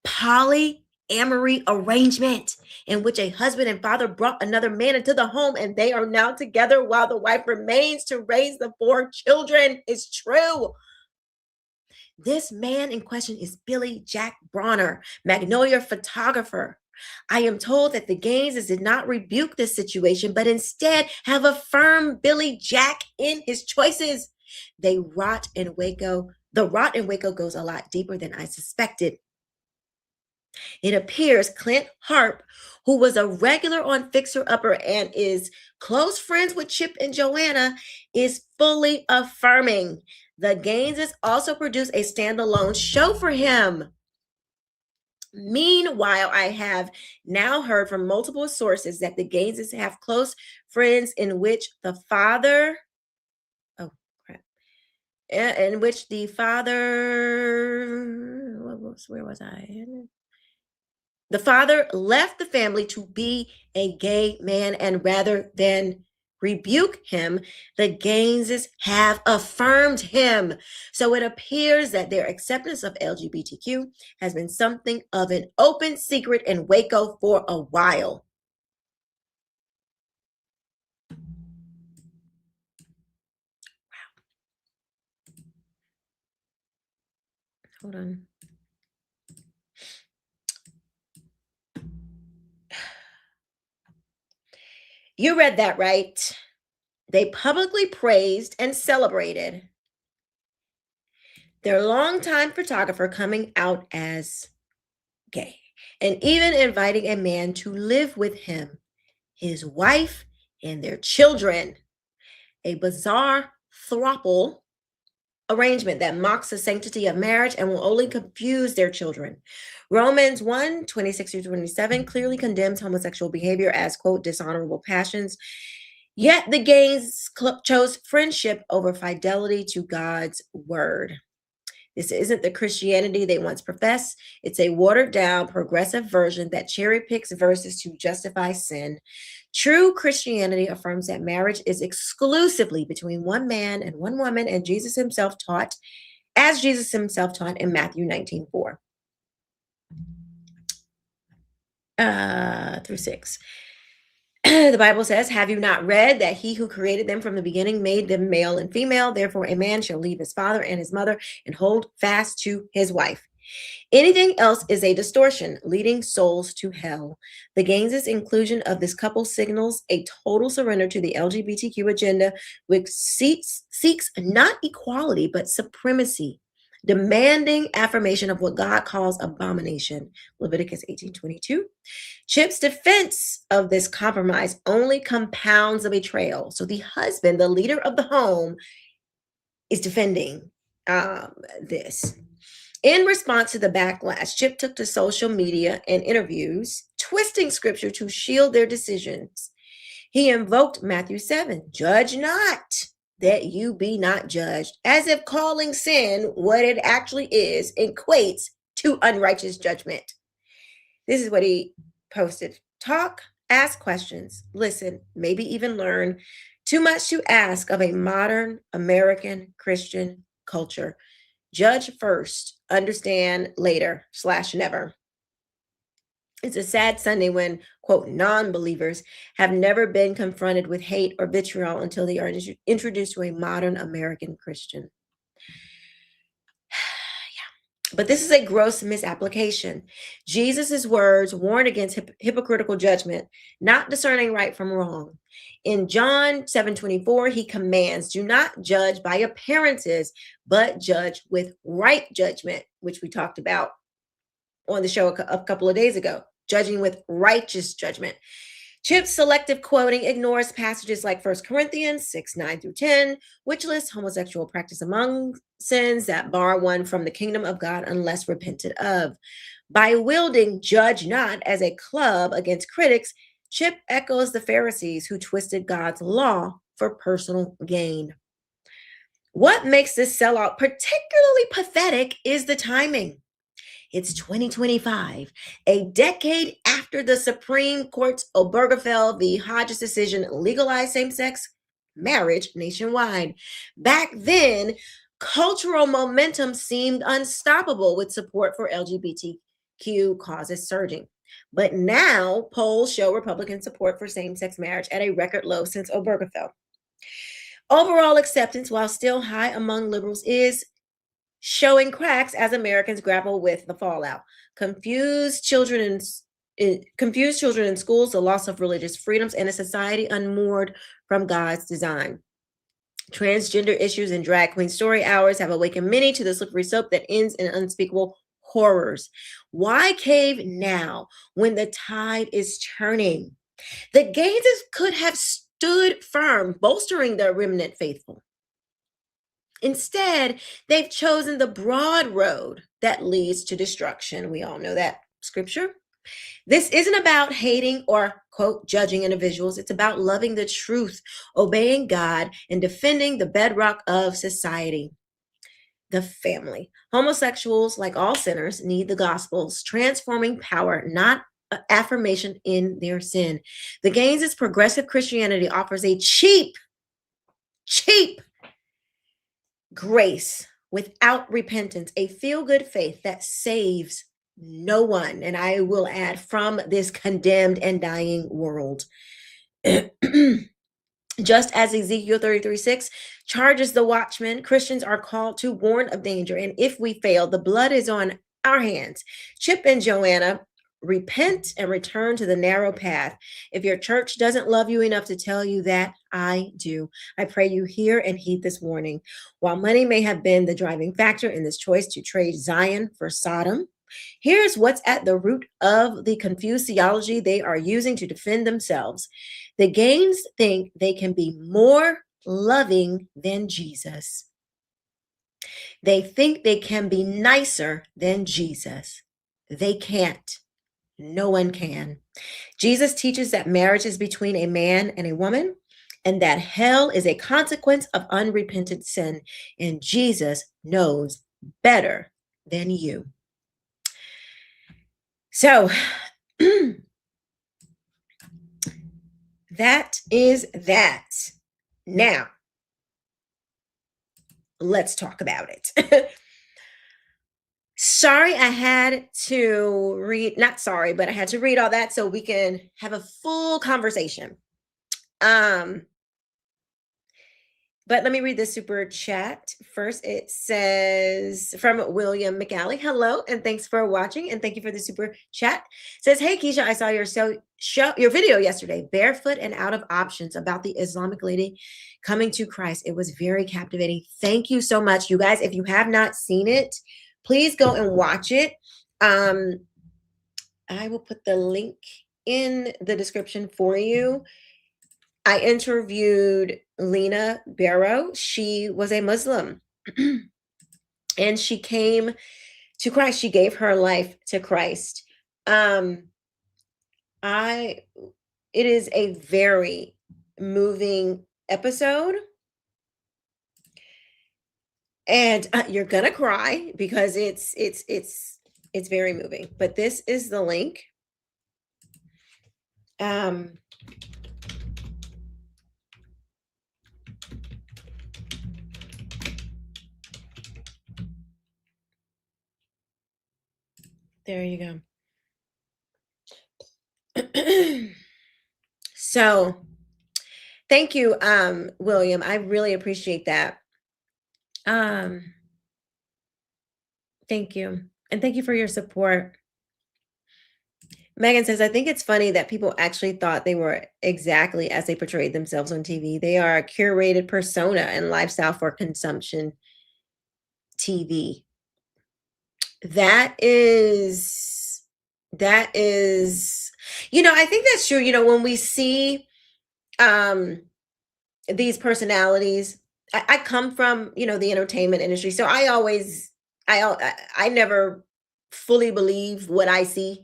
Speaker 1: polyamory arrangement in which a husband and father brought another man into the home and they are now together while the wife remains to raise the 4 children. Is true. This man in question is Billy Jack Bronner, Magnolia photographer. I am told that the Gaineses did not rebuke this situation, but instead have affirmed Billy Jack in his choices. The rot in Waco goes a lot deeper than I suspected. It appears Clint Harp, who was a regular on Fixer Upper and is close friends with Chip and Joanna, is fully affirming. The Gaineses also produced a standalone show for him. Meanwhile, I have now heard from multiple sources that the Gaineses have close friends in which the father, where was I? The father left the family to be a gay man, and rather than rebuke him, the Gaineses have affirmed him. So it appears that their acceptance of LGBTQ has been something of an open secret in Waco for a while. Wow. Hold on. You read that right. They publicly praised and celebrated their longtime photographer coming out as gay, and even inviting a man to live with him, his wife, and their children. A bizarre throuple arrangement that mocks the sanctity of marriage and will only confuse their children. Romans 1:26-27 clearly condemns homosexual behavior as, quote, dishonorable passions. Yet the Gaines chose friendship over fidelity to God's word. This isn't the Christianity they once professed. It's a watered down, progressive version that cherry picks verses to justify sin. True Christianity affirms that marriage is exclusively between one man and one woman, and Jesus himself taught in Matthew 19:4 through 6. The Bible says, have you not read that he who created them from the beginning made them male and female? Therefore, a man shall leave his father and his mother and hold fast to his wife. Anything else is a distortion, leading souls to hell. The Gaineses' inclusion of this couple signals a total surrender to the LGBTQ agenda, which seeks not equality, but supremacy, demanding affirmation of what God calls abomination. Leviticus 18:22. Chip's defense of this compromise only compounds the betrayal. So the husband, the leader of the home, is defending this. In response to the backlash, Chip took to social media and interviews, twisting scripture to shield their decisions. He invoked Matthew 7, judge not that you be not judged, as if calling sin what it actually is equates to unrighteous judgment. This is what he posted. Talk, ask questions, listen, maybe even learn. Too much to ask of a modern American Christian culture. Judge first, understand later / never. It's a sad Sunday when, quote, non-believers have never been confronted with hate or vitriol until they are introduced to a modern American Christian. But this is a gross misapplication. Jesus' words warn against hypocritical judgment, not discerning right from wrong. In John 7:24, he commands, do not judge by appearances, but judge with right judgment, which we talked about on the show a couple of days ago, judging with righteous judgment. Chip's selective quoting ignores passages like 1 Corinthians 6:9-10, which lists homosexual practice among sins that bar one from the kingdom of God unless repented of. By wielding judge not as a club against critics, Chip echoes the Pharisees who twisted God's law for personal gain. What makes this sellout particularly pathetic is the timing. It's 2025, a decade after the Supreme Court's Obergefell v. Hodges decision legalized same-sex marriage nationwide. Back then, cultural momentum seemed unstoppable with support for LGBTQ causes surging. But now, polls show Republican support for same-sex marriage at a record low since Obergefell. Overall acceptance, while still high among liberals, is showing cracks as Americans grapple with the fallout. Confused children in schools, the loss of religious freedoms, and a society unmoored from God's design. Transgender issues and drag queen story hours have awakened many to the slippery slope that ends in unspeakable horrors. Why cave now when the tide is turning? The Gaineses could have stood firm, bolstering their remnant faithful. Instead, they've chosen the broad road that leads to destruction. We all know that scripture. This isn't about hating or, quote, judging individuals. It's about loving the truth, obeying God, and defending the bedrock of society, the family. Homosexuals, like all sinners, need the gospel's transforming power, not affirmation in their sin. The Gaines's progressive Christianity offers a cheap grace without repentance, a feel-good faith that saves no one, and I will add, from this condemned and dying world. Just as Ezekiel 33:6 charges the watchman, Christians are called to warn of danger, and if we fail, the blood is on our hands. Chip and Joanna, repent and return to the narrow path. If your church doesn't love you enough to tell you that, I do. I pray you hear and heed this warning. While money may have been the driving factor in this choice to trade Zion for Sodom, here's what's at the root of the confused theology they are using to defend themselves. The Gaines think they can be more loving than Jesus. They think they can be nicer than Jesus. They can't. No one can. Jesus teaches that marriage is between a man and a woman, and that hell is a consequence of unrepentant sin. And Jesus knows better than you. So, that is that. Now, let's talk about it. Sorry, I had to read, not sorry, but I had to read all that so we can have a full conversation. But let me read the super chat first. It says from William McAlley, hello, and thanks for watching, and thank you for the super chat. It says, hey, Keisha, I saw your video yesterday, barefoot and out of options, about the Islamic lady coming to Christ. It was very captivating. Thank you so much, you guys. If you have not seen it, please go and watch it. I will put the link in the description for you. I interviewed Lena Barrow. She was a Muslim and she came to Christ. She gave her life to Christ. It is a very moving episode. And you're gonna cry because it's very moving. But this is the link. There you go. So thank you, William. I really appreciate that. Thank you. And thank you for your support. Megan says, I think it's funny that people actually thought they were exactly as they portrayed themselves on TV. They are a curated persona and lifestyle for consumption TV. That is, I think that's true. When we see these personalities, I come from, the entertainment industry. So I never fully believe what I see.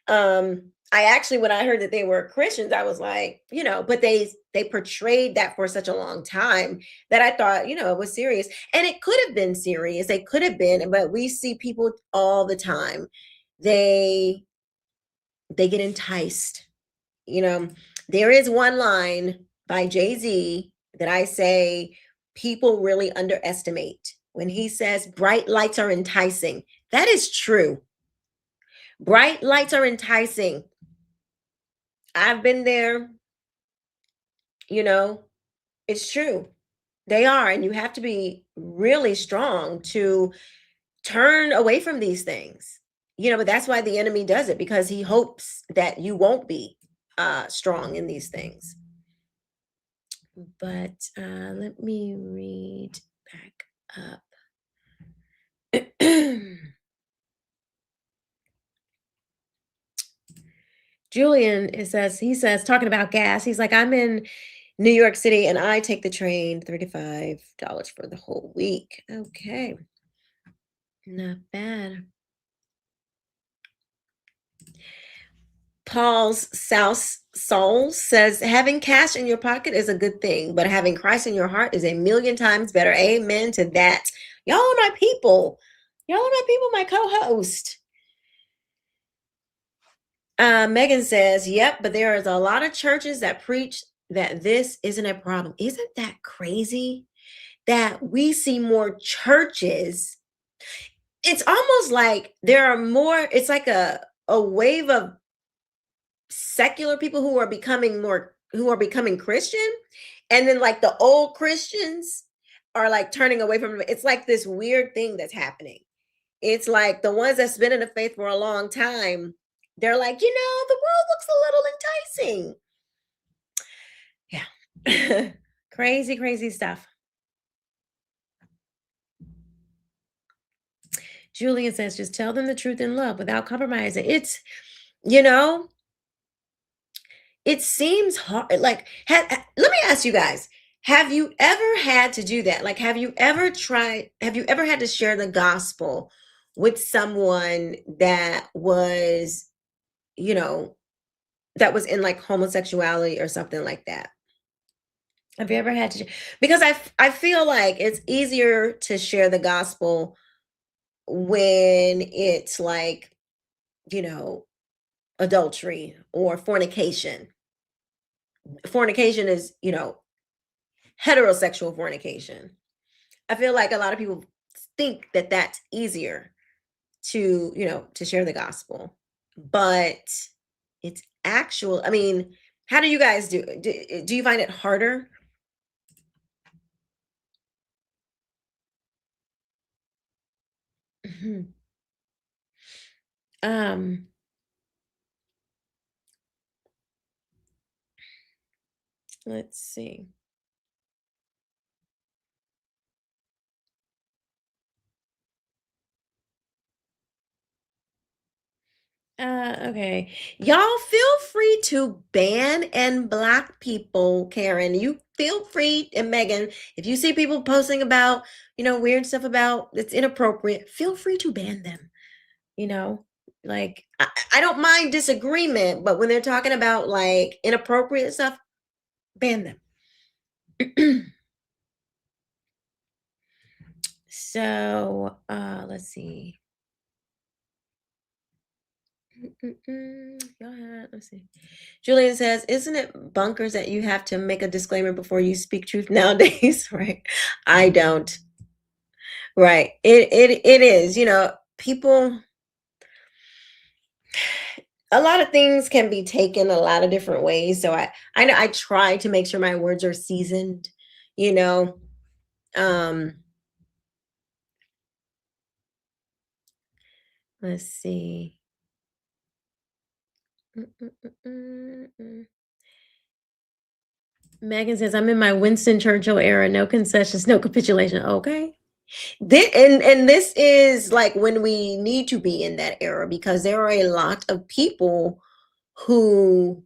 Speaker 1: I actually, when I heard that they were Christians, I was like, but they they portrayed that for such a long time that I thought, it was serious. And it could have been serious. It could have been, but we see people all the time. They get enticed. There is one line by Jay-Z that I say people really underestimate when he says bright lights are enticing. That is true. Bright lights are enticing. I've been there. It's true. They are. And you have to be really strong to turn away from these things. But that's why the enemy does it, because he hopes that you won't be strong in these things. But let me read back up. Julian, he says, talking about gas, he's like, I'm in New York City and I take the train, $35 for the whole week. Okay. Not bad. Paul's South Soul says, having cash in your pocket is a good thing, but having Christ in your heart is a million times better. Amen to that. Y'all are my people. My co-host. Megan says, yep, but there is a lot of churches that preach that this isn't a problem. Isn't that crazy that we see more churches? It's almost like there are more, it's like a wave of secular people who are becoming Christian, and then like the old Christians are like turning away from it. It's like this weird thing that's happening. It's like the ones that's been in the faith for a long time, they're like, the world looks a little enticing. Yeah. Crazy stuff. Julian says, just tell them the truth in love without compromising. It's, it seems hard. Like, let me ask you guys, have you ever had to do that? Like, have you ever had to share the gospel with someone that was, that was in like homosexuality or something like that? Have you ever had to? Because I feel like it's easier to share the gospel when it's like, adultery or fornication. Fornication is, heterosexual fornication. I feel like a lot of people think that that's easier to, to share the gospel, but it's actual. I mean, how do you guys do? Do you find it harder? Let's see. Okay. Y'all feel free to ban and block people, Karen. You feel free, and Megan, if you see people posting about, weird stuff about it's inappropriate, feel free to ban them. Like I don't mind disagreement, but when they're talking about like inappropriate stuff, ban them. So let's see. Let's see. Julian says, isn't it bunkers that you have to make a disclaimer before you speak truth nowadays? Right. I don't. Right. It is, people, a lot of things can be taken a lot of different ways. So I know I try to make sure my words are seasoned, let's see. Megan says, I'm in my Winston Churchill era. No concessions, no capitulation. Okay. And this is like when we need to be in that era, because there are a lot of people who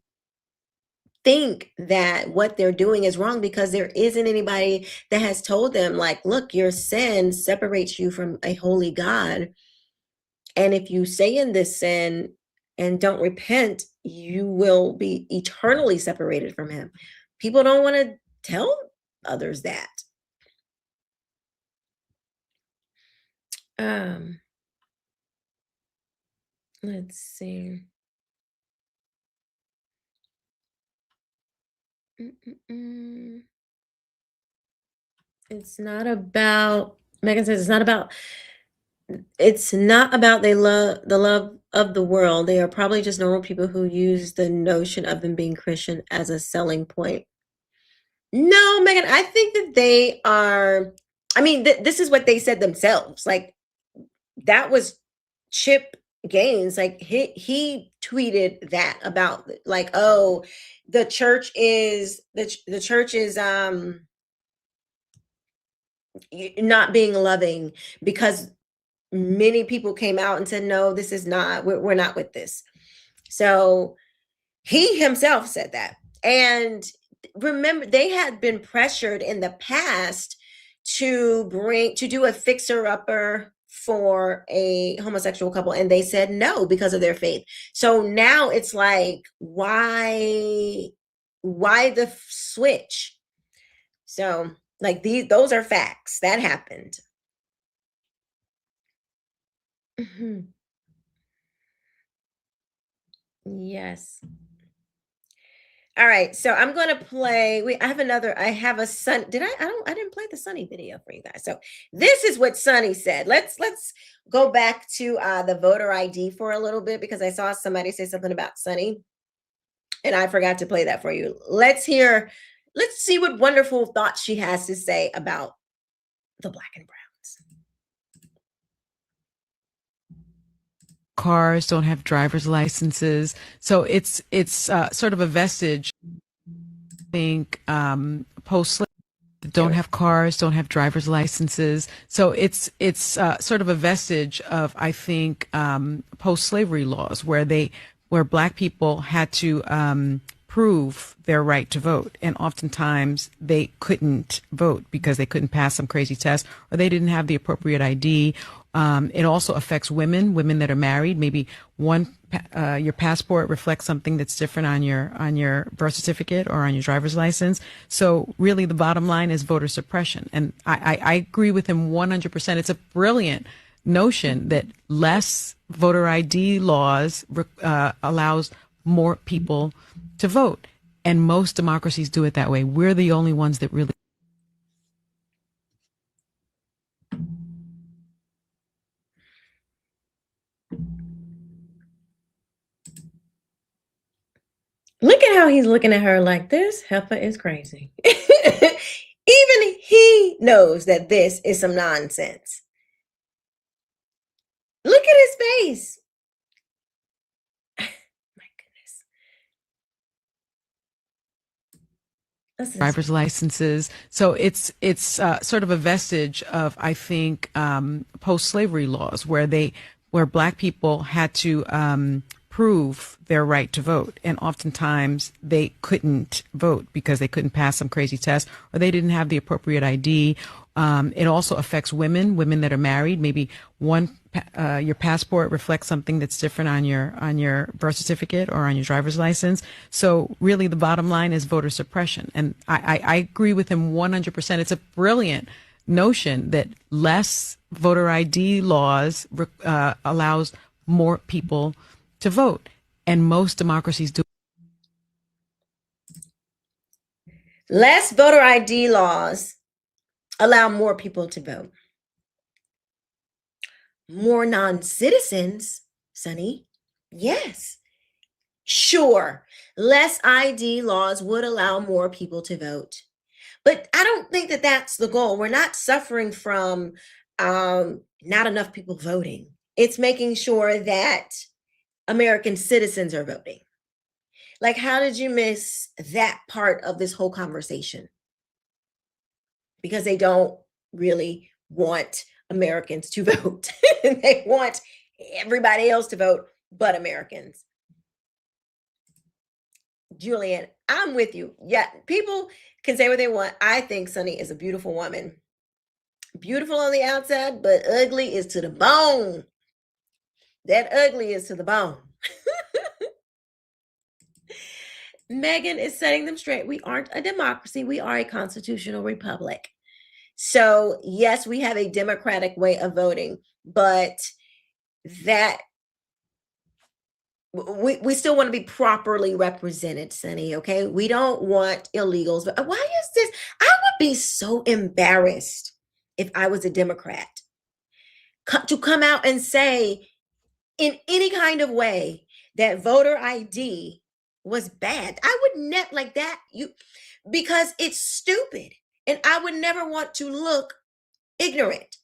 Speaker 1: think that what they're doing is wrong because there isn't anybody that has told them, like, look, your sin separates you from a holy God. And if you stay in this sin and don't repent, you will be eternally separated from him. people don't want to tell others that. Let's see. It's not about, Megan says, it's not about they love the love of the world. They are probably just normal people who use the notion of them being Christian as a selling point. No, Megan, I think that they are, I mean, this is what they said themselves. Like, that was Chip Gaines. Like, he tweeted that about, like, oh, the church is not being loving because many people came out and said, no, this is not, we're not with this. So he himself said that. And remember, they had been pressured in the past to do a fixer-upper for a homosexual couple, and they said no because of their faith. So now it's like, why the switch? So, like, those are facts that happened. Yes. All right, so I'm going to play. I have a Sun. I didn't play the Sunny video for you guys. So this is what Sunny said. Let's go back to the voter ID for a little bit, because I saw somebody say something about Sunny and I forgot to play that for you. Let's see what wonderful thoughts she has to say about the Black and Browns.
Speaker 14: Cars don't have driver's licenses, so it's sort of a vestige. I think post don't have cars, don't have driver's licenses, so it's sort of a vestige of, I think, post-slavery laws where Black people had to prove their right to vote, and oftentimes they couldn't vote because they couldn't pass some crazy test, or they didn't have the appropriate ID. It also affects women that are married. Maybe your passport reflects something that's different on your birth certificate or on your driver's license. So really, the bottom line is voter suppression. And I agree with him 100%. It's a brilliant notion that less voter ID laws allows more people to vote. And most democracies do it that way. We're the only ones that really.
Speaker 1: Look at how he's looking at her like, this heifer is crazy. Even he knows that this is some nonsense. Look at his face. My goodness.
Speaker 14: Driver's licenses. So it's sort of a vestige of, I think, post-slavery laws where Black people had to prove their right to vote, and oftentimes they couldn't vote because they couldn't pass some crazy test, or they didn't have the appropriate ID. It also affects women that are married. Maybe your passport reflects something that's different on your birth certificate or on your driver's license. So really, the bottom line is voter suppression. And I agree with him 100%. It's a brilliant notion that less voter ID laws allows more people to vote, and most democracies do.
Speaker 1: Less voter ID laws allow more people to vote. More non-citizens, Sonny? Yes. Sure, less ID laws would allow more people to vote. But I don't think that that's the goal. We're not suffering from not enough people voting. It's making sure that American citizens are voting. Like, how did you miss that part of this whole conversation? Because they don't really want Americans to vote. They want everybody else to vote but Americans. Julian, I'm with you. Yeah, people can say what they want. I think Sunny is a beautiful woman. Beautiful on the outside, but ugly is to the bone. That ugly is to the bone. Megan is setting them straight. We aren't a democracy. We are a constitutional republic. So, yes, we have a democratic way of voting, but that we still want to be properly represented, Sonny, okay? We don't want illegals. Why is this? I would be so embarrassed if I was a Democrat to come out and say in any kind of way that voter ID was bad. I would never like that because it's stupid and I would never want to look ignorant.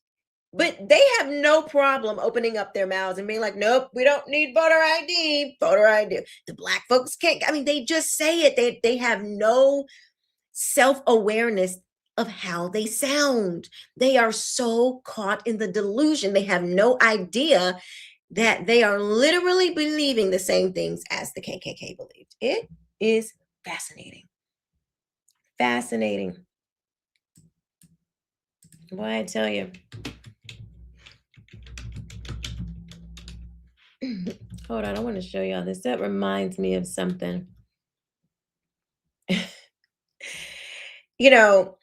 Speaker 1: But they have no problem opening up their mouths and being like, nope, we don't need voter ID. Voter ID. The Black folks can't. I mean, they just say it. They have no self-awareness of how they sound. They are so caught in the delusion. They have no idea that they are literally believing the same things as the KKK believed. It is fascinating. Fascinating. Boy, I tell you. Hold on, I want to show y'all this. That reminds me of something. You know,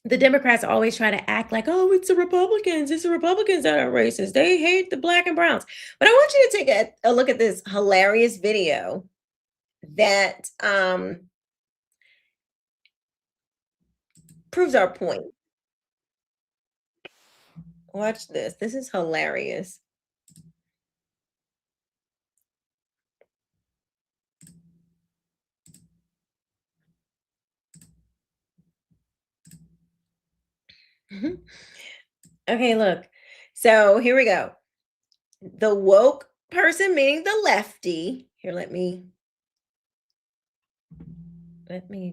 Speaker 1: the Democrats always try to act like, oh, it's the Republicans. It's the Republicans that are racist. They hate the Black and browns. But I want you to take a look at this hilarious video that proves our point. Watch this. This is hilarious. Okay, look. So here we go. The woke person, meaning the lefty. Here, let me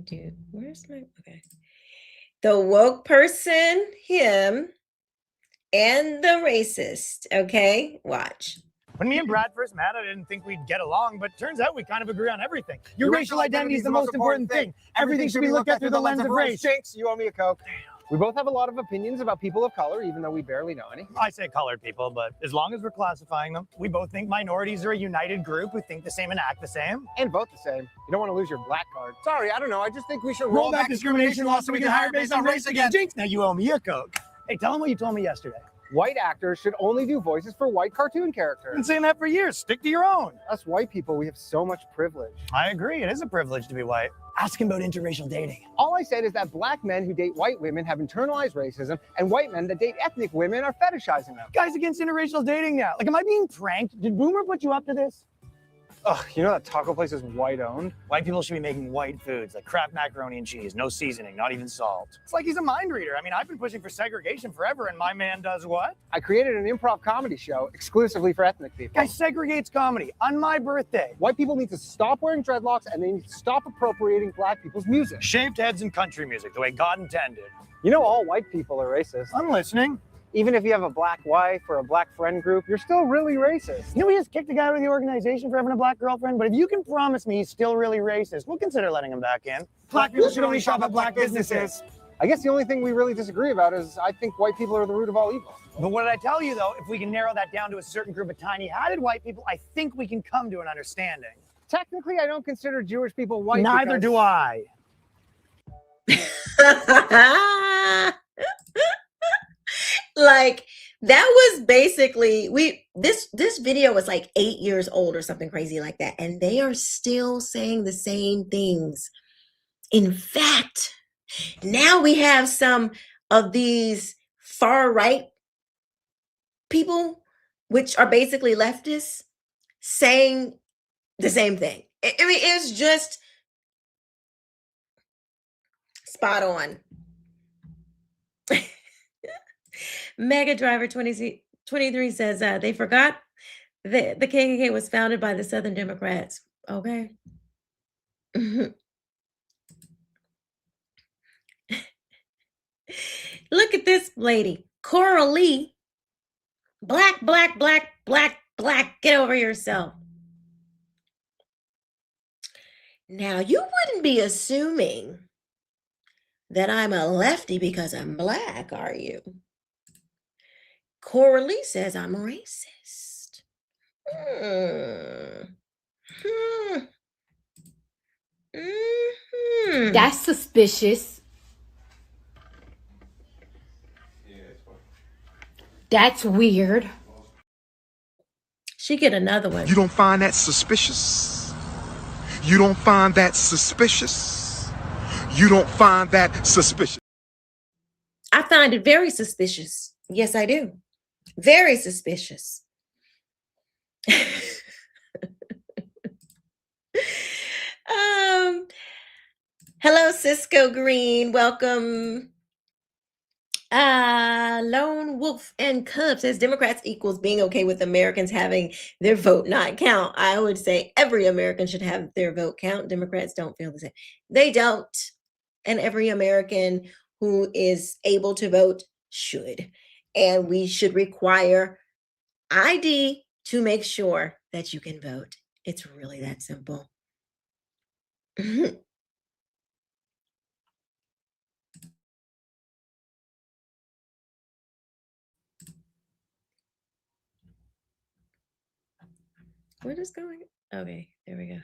Speaker 1: do, where's my, okay. The woke person, him, and the racist. Okay, watch.
Speaker 15: When me and Brad first met, I didn't think we'd get along, but turns out we kind of agree on everything. Your racial identity is the most important thing. Everything should be looked at through the lens of race.
Speaker 12: Jinx, you owe me a Coke. We both have a lot of opinions about people of color, even though we barely know any.
Speaker 15: I say colored people, but as long as we're classifying them, we both think minorities are a united group who think the same and act the same.
Speaker 12: And vote the same. You don't want to lose your black card. Sorry, I don't know. I just think we should
Speaker 15: roll back discrimination laws so we can hire based on race again. Jinx, now you owe me a Coke. Hey, tell them what you told me yesterday.
Speaker 12: White actors should only do voices for white cartoon characters.
Speaker 15: I've been saying that for years. Stick to your own.
Speaker 12: Us white people, we have so much privilege.
Speaker 15: I agree. It is a privilege to be white. Ask him about interracial dating.
Speaker 12: All I said is that black men who date white women have internalized racism, and white men that date ethnic women are fetishizing them.
Speaker 15: Guys against interracial dating now. Like, am I being pranked? Did Boomer put you up to this?
Speaker 12: Ugh, you know that taco place is white owned?
Speaker 15: White people should be making white foods like Kraft macaroni and cheese, no seasoning, not even salt. It's like he's a mind reader. I mean, I've been pushing for segregation forever, and my man does what?
Speaker 12: I created an improv comedy show exclusively for ethnic people.
Speaker 15: Guy segregates comedy on my birthday.
Speaker 12: White people need to stop wearing dreadlocks, and they need to stop appropriating black people's music.
Speaker 15: Shaved heads and country music, the way God intended.
Speaker 12: You know all white people are racist.
Speaker 15: I'm listening.
Speaker 12: Even if you have a black wife or a black friend group, you're still really racist.
Speaker 15: You know, we just kicked a guy out of the organization for having a black girlfriend, but if you can promise me he's still really racist, we'll consider letting him back in. Black people should only shop at black businesses.
Speaker 12: I guess the only thing we really disagree about is I think white people are the root of all evil.
Speaker 15: But what did I tell you, though? If we can narrow that down to a certain group of tiny-hatted white people, I think we can come to an understanding.
Speaker 12: Technically, I don't consider Jewish people white.
Speaker 15: Neither do I.
Speaker 1: Like, that was basically this video was like 8 years old or something crazy like that, and they are still saying the same things. In fact, now we have some of these far right people, which are basically leftists, saying the same thing. I mean, it's just spot on. Mega Driver 23 says they forgot the KKK was founded by the Southern Democrats. Okay. Look at this lady, Cora Lee. Black, black, black, black, black. Get over yourself. Now, you wouldn't be assuming that I'm a lefty because I'm black, are you? Cora Lee says I'm racist.
Speaker 8: That's suspicious. That's weird.
Speaker 1: She get another one.
Speaker 16: You don't find that suspicious? You don't find that suspicious? You don't find that suspicious?
Speaker 1: I find it very suspicious. Yes, I do. Very suspicious. Hello, Cisco Green. Welcome. Lone Wolf and Cub says Democrats equals being okay with Americans having their vote not count. I would say every American should have their vote count. Democrats don't feel the same. They don't. And every American who is able to vote should. And we should require ID to make sure that you can vote. It's really that simple. What is going on? Okay, there we go.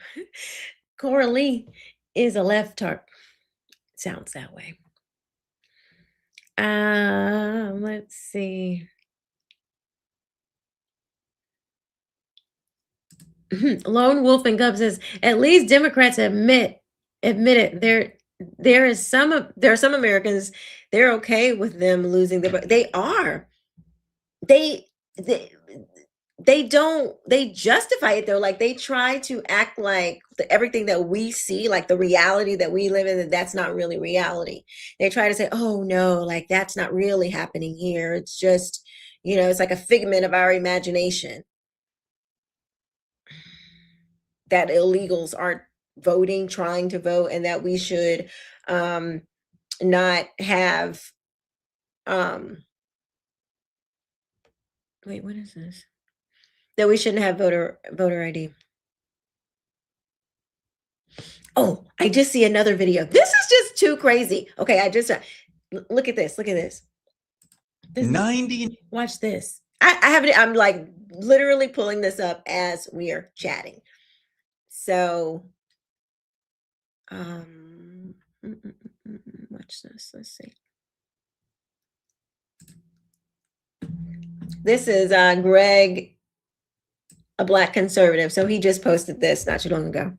Speaker 1: Coralie is a left-heart. Sounds that way. Let's see. Lone Wolf and Cub says at least Democrats admit it. There are some Americans, they're okay with them losing their vote. They are. They justify it though. Like they try to act like everything that we see, like the reality that we live in, that's not really reality. They try to say, oh no, like that's not really happening here. It's just, it's like a figment of our imagination that illegals aren't voting, trying to vote, and that we should not have wait, what is this? That we shouldn't have voter ID. Oh, I just see another video. This is just too crazy. Okay, I just look at this. Look at this.
Speaker 17: 90.
Speaker 1: Watch this. I have it. I'm like literally pulling this up as we are chatting. So, watch this. Let's see. This is Greg, a Black conservative. So he just posted this not too long ago.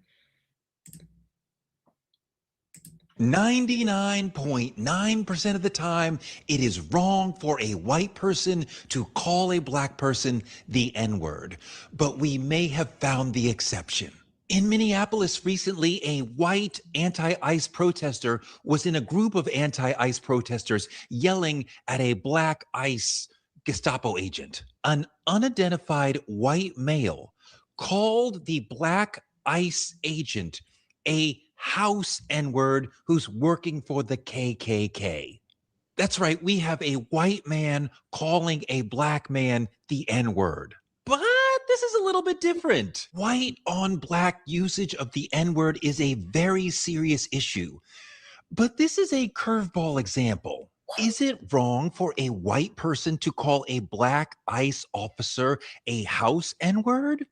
Speaker 17: 99.9% of the time, it is wrong for a white person to call a Black person the N-word, but we may have found the exception. In Minneapolis recently, a white anti-ICE protester was in a group of anti-ICE protesters yelling at a Black ICE Gestapo agent. An unidentified white male called the Black ICE agent a house N-word who's working for the KKK. That's right, we have a white man calling a Black man the N-word. But this is a little bit different. White on Black usage of the N-word is a very serious issue. But this is a curveball example. Is it wrong for a white person to call a Black ICE officer a house N-word?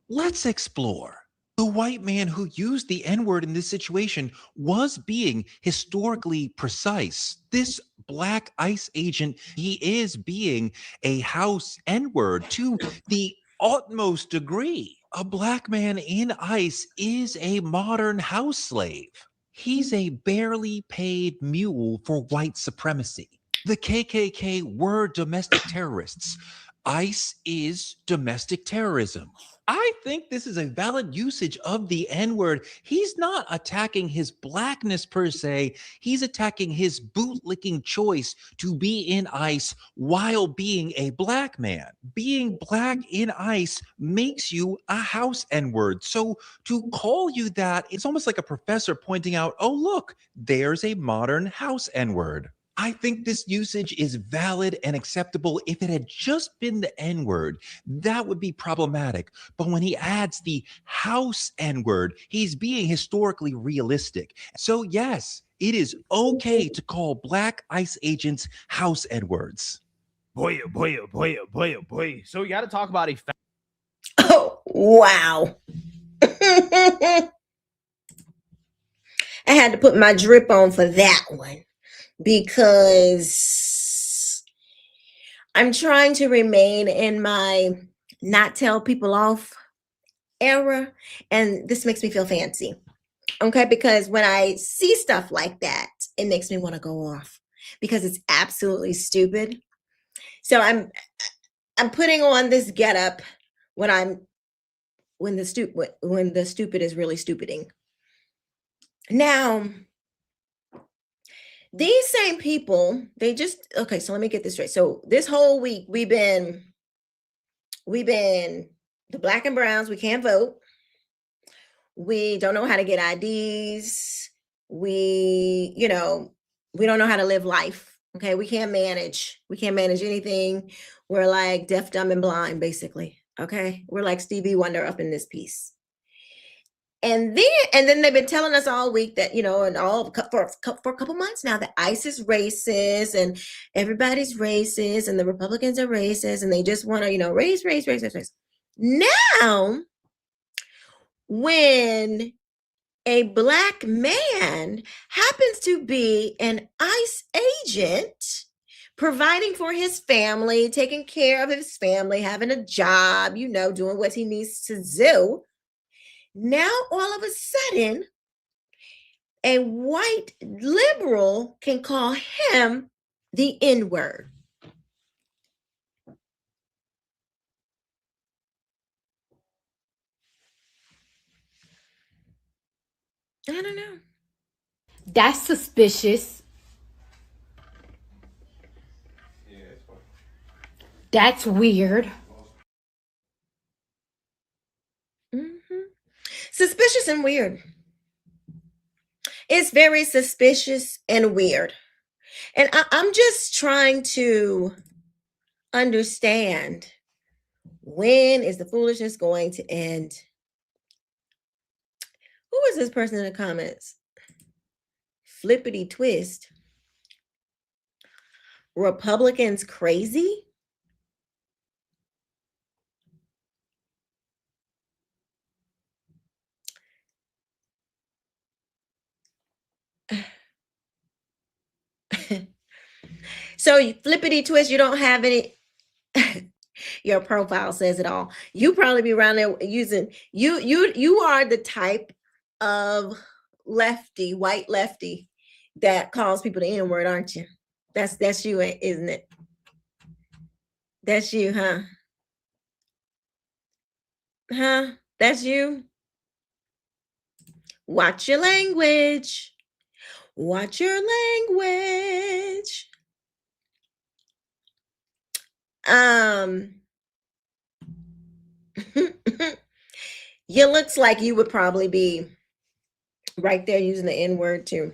Speaker 17: Let's explore. The white man who used the N-word in this situation was being historically precise. This Black ICE agent, he is being a house N-word to the utmost degree. A Black man in ICE is a modern house slave. He's a barely paid mule for white supremacy. The KKK were domestic terrorists. ICE is domestic terrorism. I think this is a valid usage of the N-word. He's not attacking his Blackness per se. He's attacking his bootlicking choice to be in ICE while being a Black man. Being Black in ICE makes you a house N-word. So to call you that, it's almost like a professor pointing out, oh, look, there's a modern house N-word. I think this usage is valid and acceptable. If it had just been the N-word, that would be problematic. But when he adds the house N-word, he's being historically realistic. So yes, it is okay to call Black ICE agents house N-words.
Speaker 18: Boy. So we got to talk about a
Speaker 1: Oh, Wow. I had to put my drip on for that one because I'm trying to remain in my not tell people off era, and this makes me feel fancy. Okay, because when I see stuff like that, it makes me want to go off because it's absolutely stupid. So I'm putting on this getup when the stupid is really stupiding. Now, these same people, okay, so let me get this straight. So this whole week we've been the black and browns, we can't vote. We don't know how to get IDs. We don't know how to live life. Okay, we can't manage anything. We're like deaf, dumb, and blind, basically. Okay, we're like Stevie Wonder up in this piece. And then they've been telling us all week that, and for a couple months now, that ICE is racist and everybody's racist and the Republicans are racist and they just want to, race. Now, when a black man happens to be an ICE agent, providing for his family, taking care of his family, having a job, doing what he needs to do. Now, all of a sudden, a white liberal can call him the N-word. I don't know.
Speaker 18: That's suspicious. That's weird.
Speaker 1: Suspicious and weird. It's very suspicious and weird. And I'm just trying to understand, when is the foolishness going to end? Who is this person in the comments? Flippity twist. Republicans crazy? So you flippity twist, you don't have any. Your profile says it all. You probably be around there using you are the type of white lefty that calls people the N-word, aren't you? That's you, isn't it? That's you, huh? That's you. Watch your language. Watch your language. You looks like you would probably be right there using the N-word too.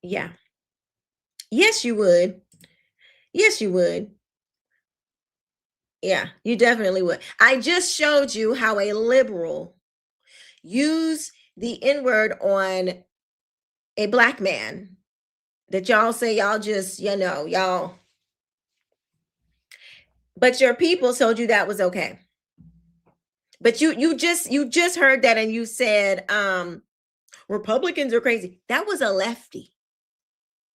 Speaker 1: Yeah. Yes, you would. Yes, you would. Yeah, you definitely would. I just showed you how a liberal use the N-word on a black man that y'all say y'all just, y'all. But your people told you that was okay. But you just heard that and you said Republicans are crazy. That was a lefty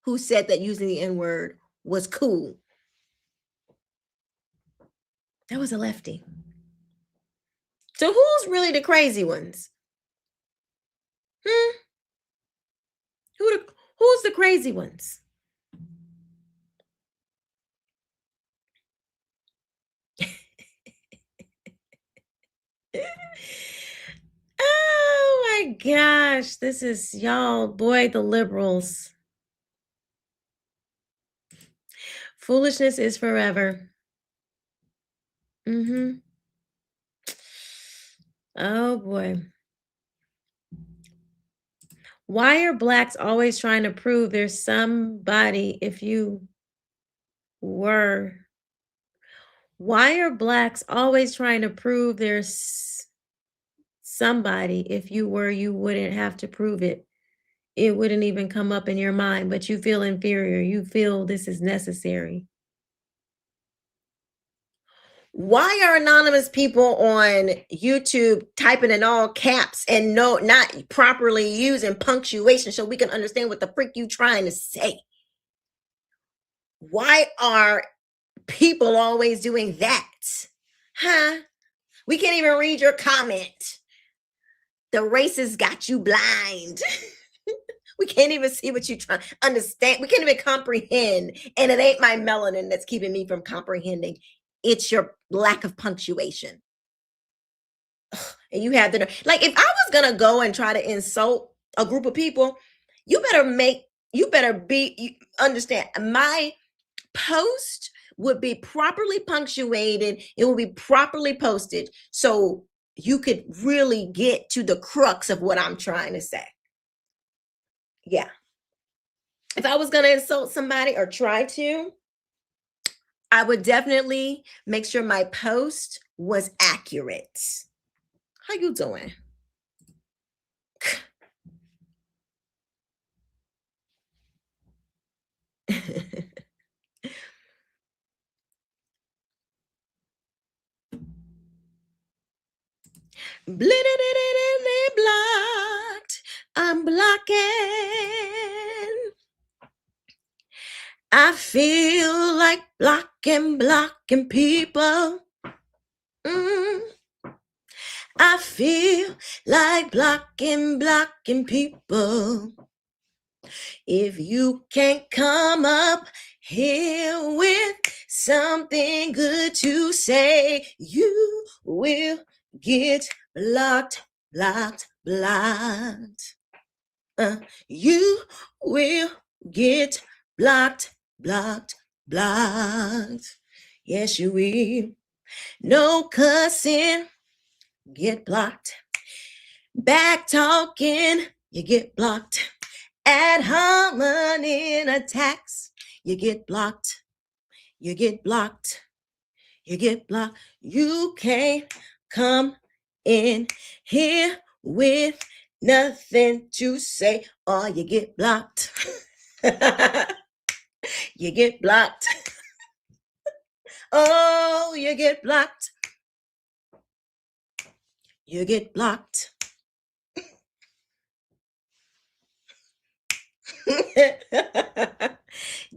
Speaker 1: who said that using the N-word was cool. That was a lefty. So who's really the crazy ones? Who's the crazy ones? Oh my gosh, this is y'all, boy, the liberals. Foolishness is forever. Oh boy. Why are blacks always trying to prove there's somebody if you were? Why are blacks always trying to prove there's somebody if you were, you wouldn't have to prove it? It wouldn't even come up in your mind, but you feel inferior. You feel this is necessary. Why are anonymous people on YouTube typing in all caps and not properly using punctuation so we can understand what the freak you trying to say? Why are people always doing that? Huh? We can't even read your comment. The racist got you blind. We can't even see what you're trying to understand. We can't even comprehend. And it ain't my melanin that's keeping me from comprehending. It's your lack of punctuation. And you have to know, like, if I was gonna go and try to insult a group of people, you better understand my post would be properly punctuated. It will be properly posted. So you could really get to the crux of what I'm trying to say. Yeah. If I was going to insult somebody or try to, I would definitely make sure my post was accurate. How you doing? Blocked. I'm blocking. I feel like blocking people. I feel like blocking people. If you can't come up here with something good to say, you will get blocked. You will get blocked. Yes, you will. No cussing, get blocked. Back talking, you get blocked. Ad hominem attacks, you get blocked. You get blocked. You get blocked. You can't come in here with nothing to say, or you get blocked. You get blocked. Oh, you get blocked. You get blocked.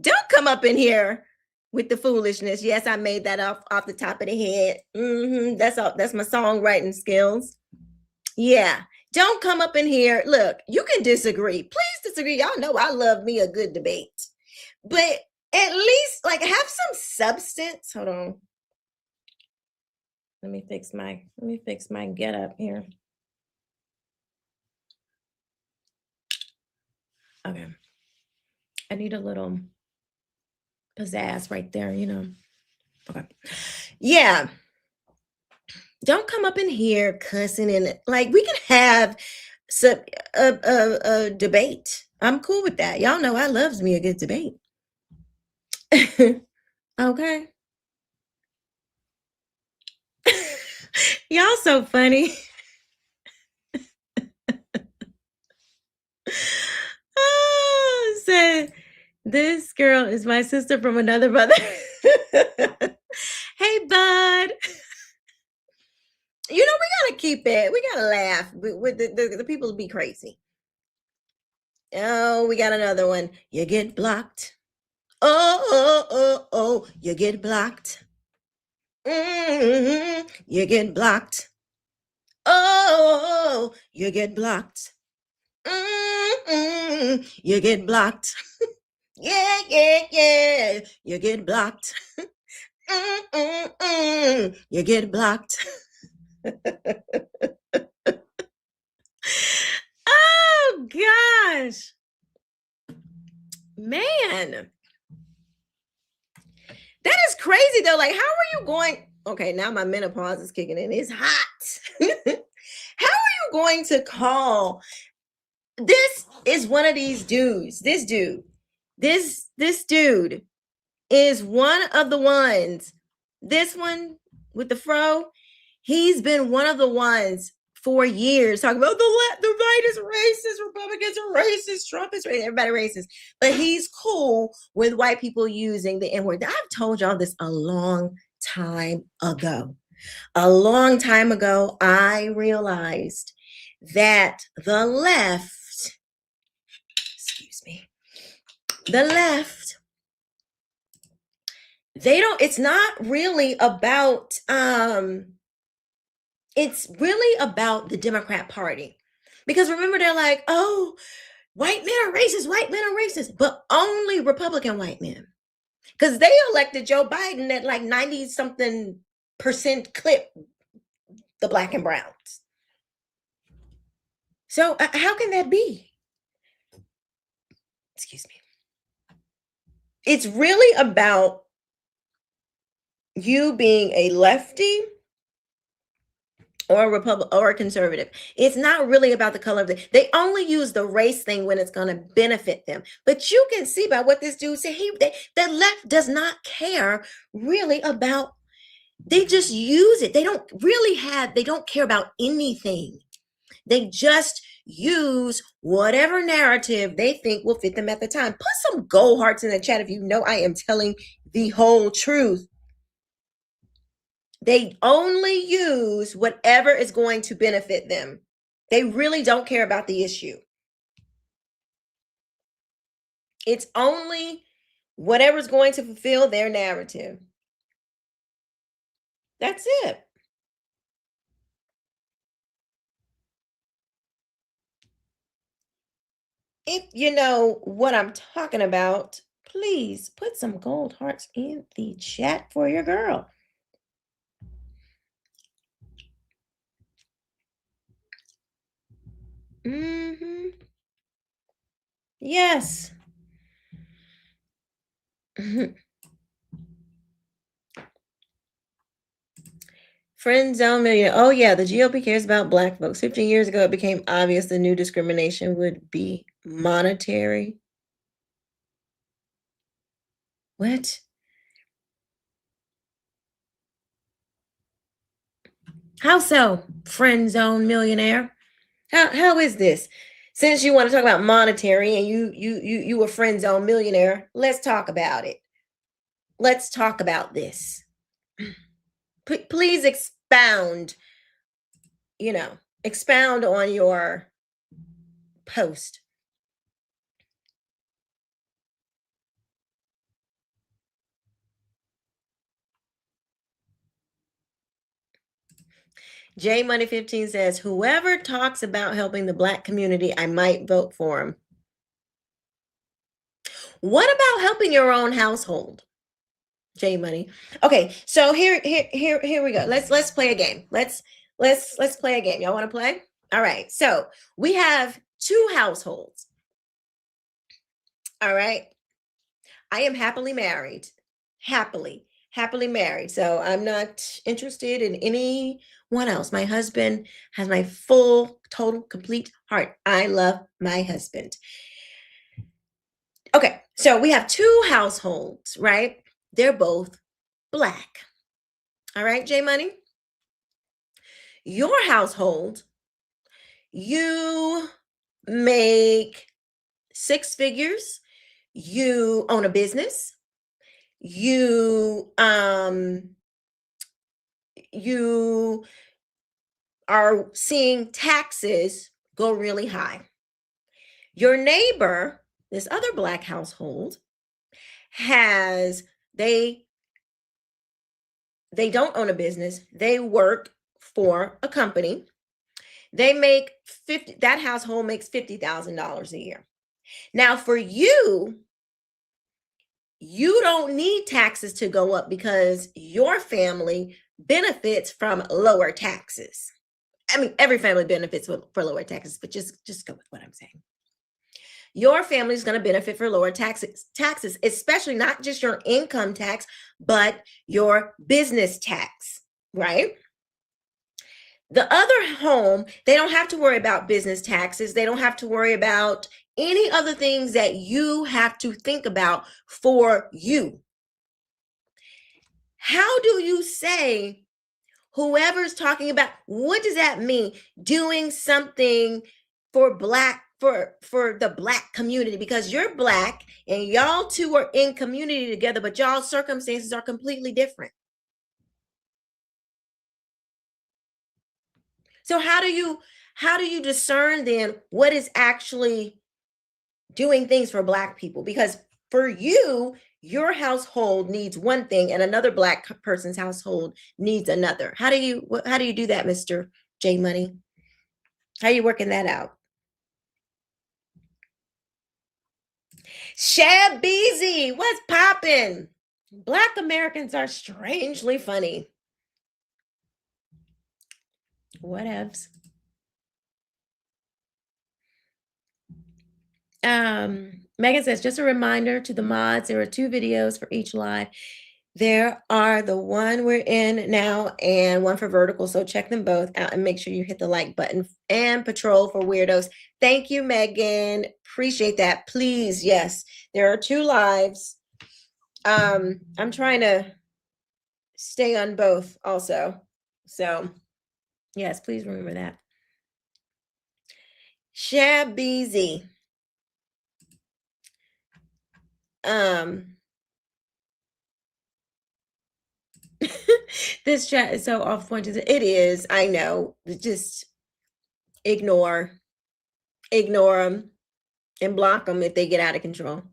Speaker 1: Don't come up in here with the foolishness. Yes, I made that off the top of the head. That's my songwriting skills. Yeah. Don't come up in here. Look, you can disagree. Please disagree. Y'all know I love me a good debate. But at least like have some substance. Hold on. Let me fix my get up here. Okay. I need a little pizzazz right there, you know. Okay. Yeah. Don't come up in here cussing and like we can have a debate. I'm cool with that. Y'all know I loves me a good debate. Okay. Y'all so funny. Oh, said this girl is my sister from another mother. Hey, bud. You know, we gotta keep it. We gotta laugh with the people be crazy. Oh, we got another one. You get blocked. Oh, you get blocked. You get blocked. Oh, you get blocked. You get blocked. Yeah. You get blocked. You get blocked. Oh gosh, man, that is crazy though. Like, how are you going? Okay, now my menopause is kicking in. It's hot. How are you going to call? This is one of these dudes. This dude is one of the ones. This one with the fro, he's been one of the ones for years talking about the right is racist, Republicans are racist, Trump is racist, everybody racist. But he's cool with white people using the N-word. I've told y'all this a long time ago. A long time ago, I realized that the left, it's not really about, it's really about the Democrat Party. Because remember, they're like, oh, white men are racist, but only Republican white men. Because they elected Joe Biden at like 90-something% clip, the black and browns. So how can that be? Excuse me. It's really about you being a lefty or a Republican or a conservative. It's not really about the color of they only use the race thing when it's going to benefit them. But you can see by what this dude said, the left does not care really about, they just use it. They don't care about anything. They just use whatever narrative they think will fit them at the time. Put some gold hearts in the chat if you know I am telling the whole truth. They only use whatever is going to benefit them. They really don't care about the issue. It's only whatever's going to fulfill their narrative. That's it. If you know what I'm talking about, please put some gold hearts in the chat for your girl. Yes. Friend zone million. Oh yeah, the GOP cares about black folks. 15 years ago, it became obvious the new discrimination would be monetary. What? How so, friend zone millionaire? How is this? Since you want to talk about monetary and you a friend zone millionaire, let's talk about it. Let's talk about this. Please expound, expound on your post. J Money 15 says, whoever talks about helping the black community, I might vote for him. What about helping your own household? J Money. Okay, so here we go. Let's play a game. Let's play a game. Y'all want to play? All right. So we have 2 households. All right. I am happily married. Happily married. So I'm not interested in anyone else. My husband has my full, total, complete heart. I love my husband. Okay, so we have 2 households, right? They're both black. All right, J Money? Your household, you make 6 figures. You own a business. You are seeing taxes go really high. Your neighbor, this other black household, they don't own a business. They work for a company. They make that household makes $50,000 a year. Now for you don't need taxes to go up because your family benefits from lower taxes. I mean, every family benefits for lower taxes, but just go with what I'm saying. Your family is going to benefit for lower taxes, especially not just your income tax, but your business tax, right? The other home, they don't have to worry about business taxes. They don't have to worry about any other things that you have to think about for you. How do you say whoever's talking about, what does that mean? Doing something for the black community, because you're black and y'all two are in community together, but y'all's circumstances are completely different. So how do you discern then what is actually doing things for Black people? Because for you, your household needs one thing and another Black person's household needs another. How do you do that, Mr. J Money? How are you working that out? Shab Beezy, what's popping? Black Americans are strangely funny. Whatevs. Megan says, just a reminder to the mods, there are 2 videos for each live. There are the one we're in now and one for vertical. So check them both out and make sure you hit the like button and patrol for weirdos. Thank you, Megan. Appreciate that. Please, yes, there are 2 lives. I'm trying to stay on both also. So yes, please remember that. Shabeezy. This chat is so off point. It is, I know. Just ignore them and block them if they get out of control.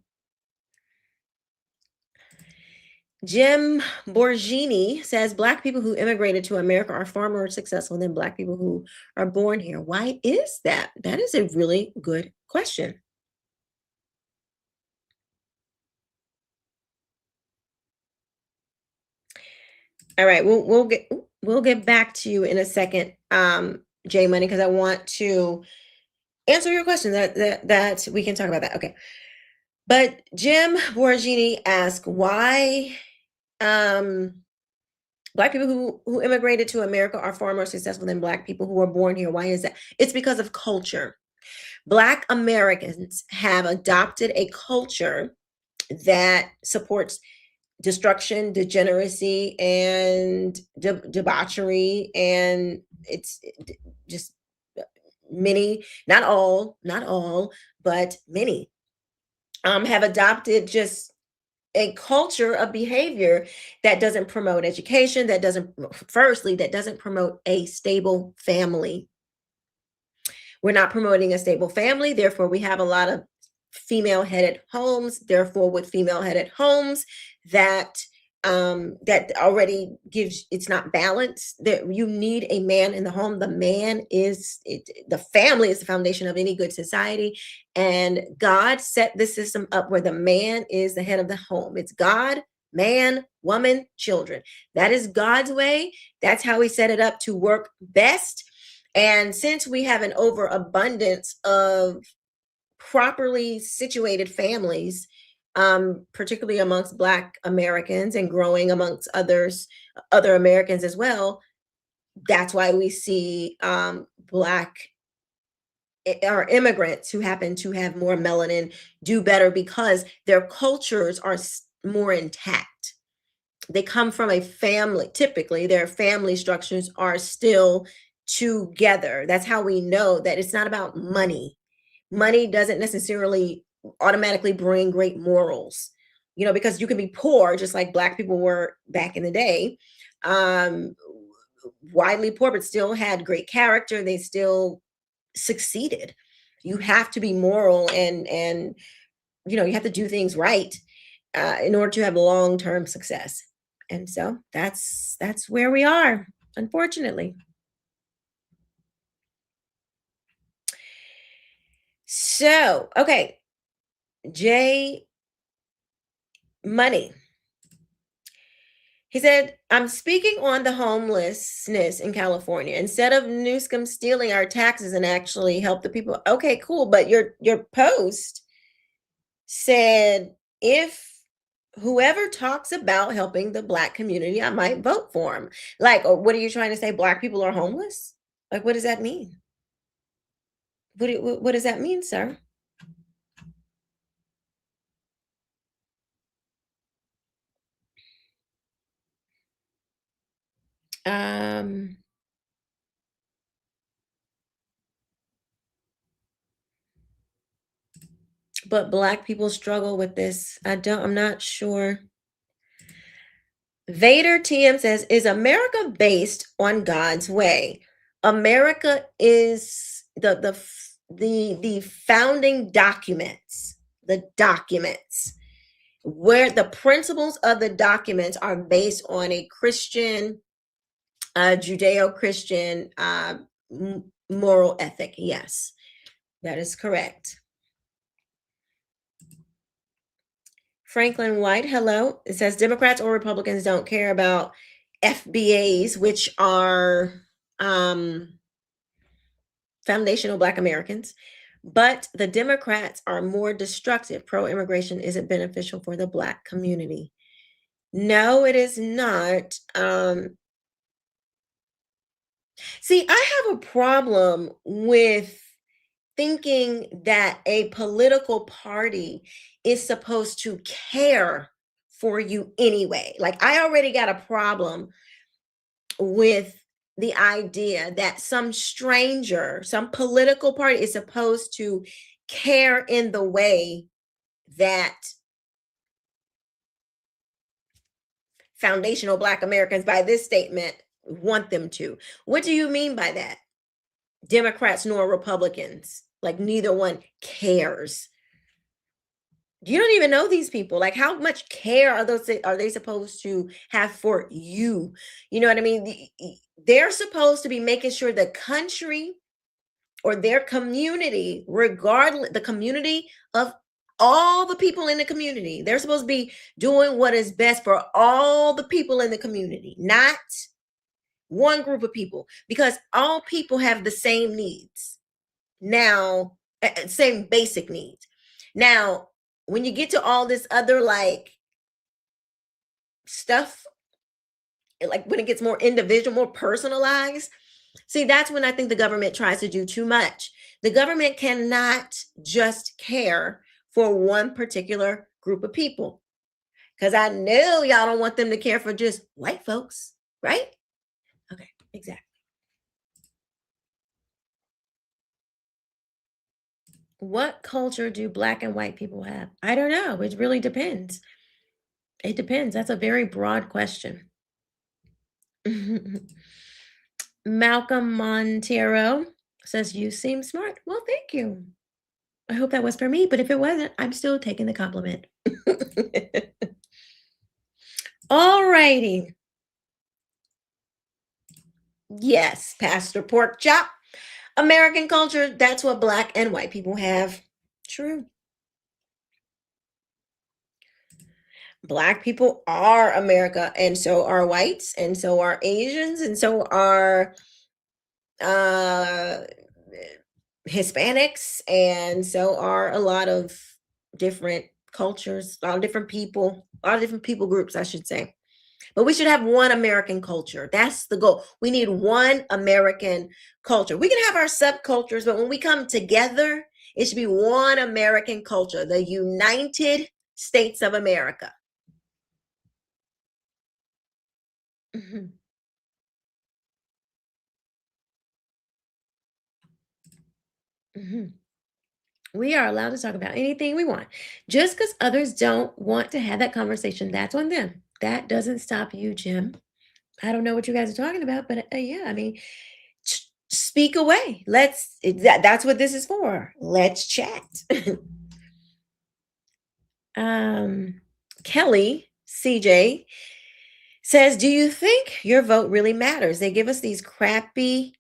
Speaker 1: Jim Borgini says Black people who immigrated to America are far more successful than Black people who are born here. Why is that? That is a really good question. All right, we'll get back to you in a second, J Money, because I want to answer your question that we can talk about that. Okay. But Jim Borgini asked why Black people who immigrated to America are far more successful than Black people who were born here. Why is that? It's because of culture. Black Americans have adopted a culture that supports destruction, degeneracy, and debauchery, and it's just many, not all, but many have adopted just a culture of behavior that doesn't promote education, that doesn't promote a stable family. We're not promoting a stable family, therefore we have a lot of female-headed homes. Therefore, with female-headed homes, that already gives, it's not balanced. That you need a man in the home. The man is the family is the foundation of any good society, and God set the system up where the man is the head of the home. It's God, man, woman, children. That is God's way. That's how He set it up to work best. And since we have an overabundance of properly situated families, particularly amongst Black Americans and growing amongst other Americans as well, that's why we see Black or immigrants who happen to have more melanin do better, because their cultures are more intact. They come from a family. Typically, their family structures are still together. That's how we know that it's not about money. Money doesn't necessarily automatically bring great morals, because you can be poor, just like Black people were back in the day, widely poor, but still had great character. They still succeeded. You have to be moral, and you have to do things right in order to have long-term success. And so that's where we are, unfortunately. So, okay, Jay Money. He said, I'm speaking on the homelessness in California. Instead of Newsom stealing our taxes and actually help the people. Okay, cool. But your post said, if whoever talks about helping the Black community, I might vote for him. Like, or what are you trying to say? Black people are homeless? Like, what does that mean? What does that mean, sir? But Black people struggle with this. I'm not sure. Vader TM says, is America based on God's way? America is the founding documents, where the principles of the documents are based on a Christian, Judeo-Christian moral ethic. Yes, that is correct. Franklin White, hello. It says Democrats or Republicans don't care about FBAs, which are foundational Black Americans, but the Democrats are more destructive. Pro-immigration isn't beneficial for the Black community. No, it is not. See, I have a problem with thinking that a political party is supposed to care for you anyway. Like, I already got a problem with the idea that some stranger, some political party is supposed to care in the way that foundational Black Americans, by this statement, want them to. What do you mean by that? Democrats nor Republicans. Like, neither one cares. You don't even know these people. Like, how much care are they supposed to have for you? You know what I mean? They're supposed to be making sure the country or their community, regardless, the community of all the people in the community, they're supposed to be doing what is best for all the people in the community, not one group of people, because all people have the same needs. Now, same basic needs. Now, when you get to all this other like stuff, like when it gets more individual, more personalized, see, that's when I think the government tries to do too much. The government cannot just care for one particular group of people, because I know y'all don't want them to care for just white folks, right? Okay, exactly. What culture do Black and white people have? I don't know. It really depends. It depends. That's a very broad question. Malcolm Montero says, you seem smart. Well, thank you. I hope that was for me, but if it wasn't, I'm still taking the compliment. All righty. Yes, Pastor Pork Chop. American culture, that's what Black and white people have. True. Black people are America, and so are whites, and so are Asians, and so are Hispanics, and so are a lot of different cultures, a lot of different people groups, I should say. But we should have one American culture. That's the goal. We need one American culture. We can have our subcultures, but when we come together, it should be one American culture, the United States of America. Mm-hmm. Mm-hmm. We are allowed to talk about anything we want. Just because others don't want to have that conversation, that's on them. That doesn't stop you, Jim. I don't know what you guys are talking about, but yeah, I mean, speak away. That's what this is for. Let's chat. Kelly CJ says, do you think your vote really matters? They give us these crappy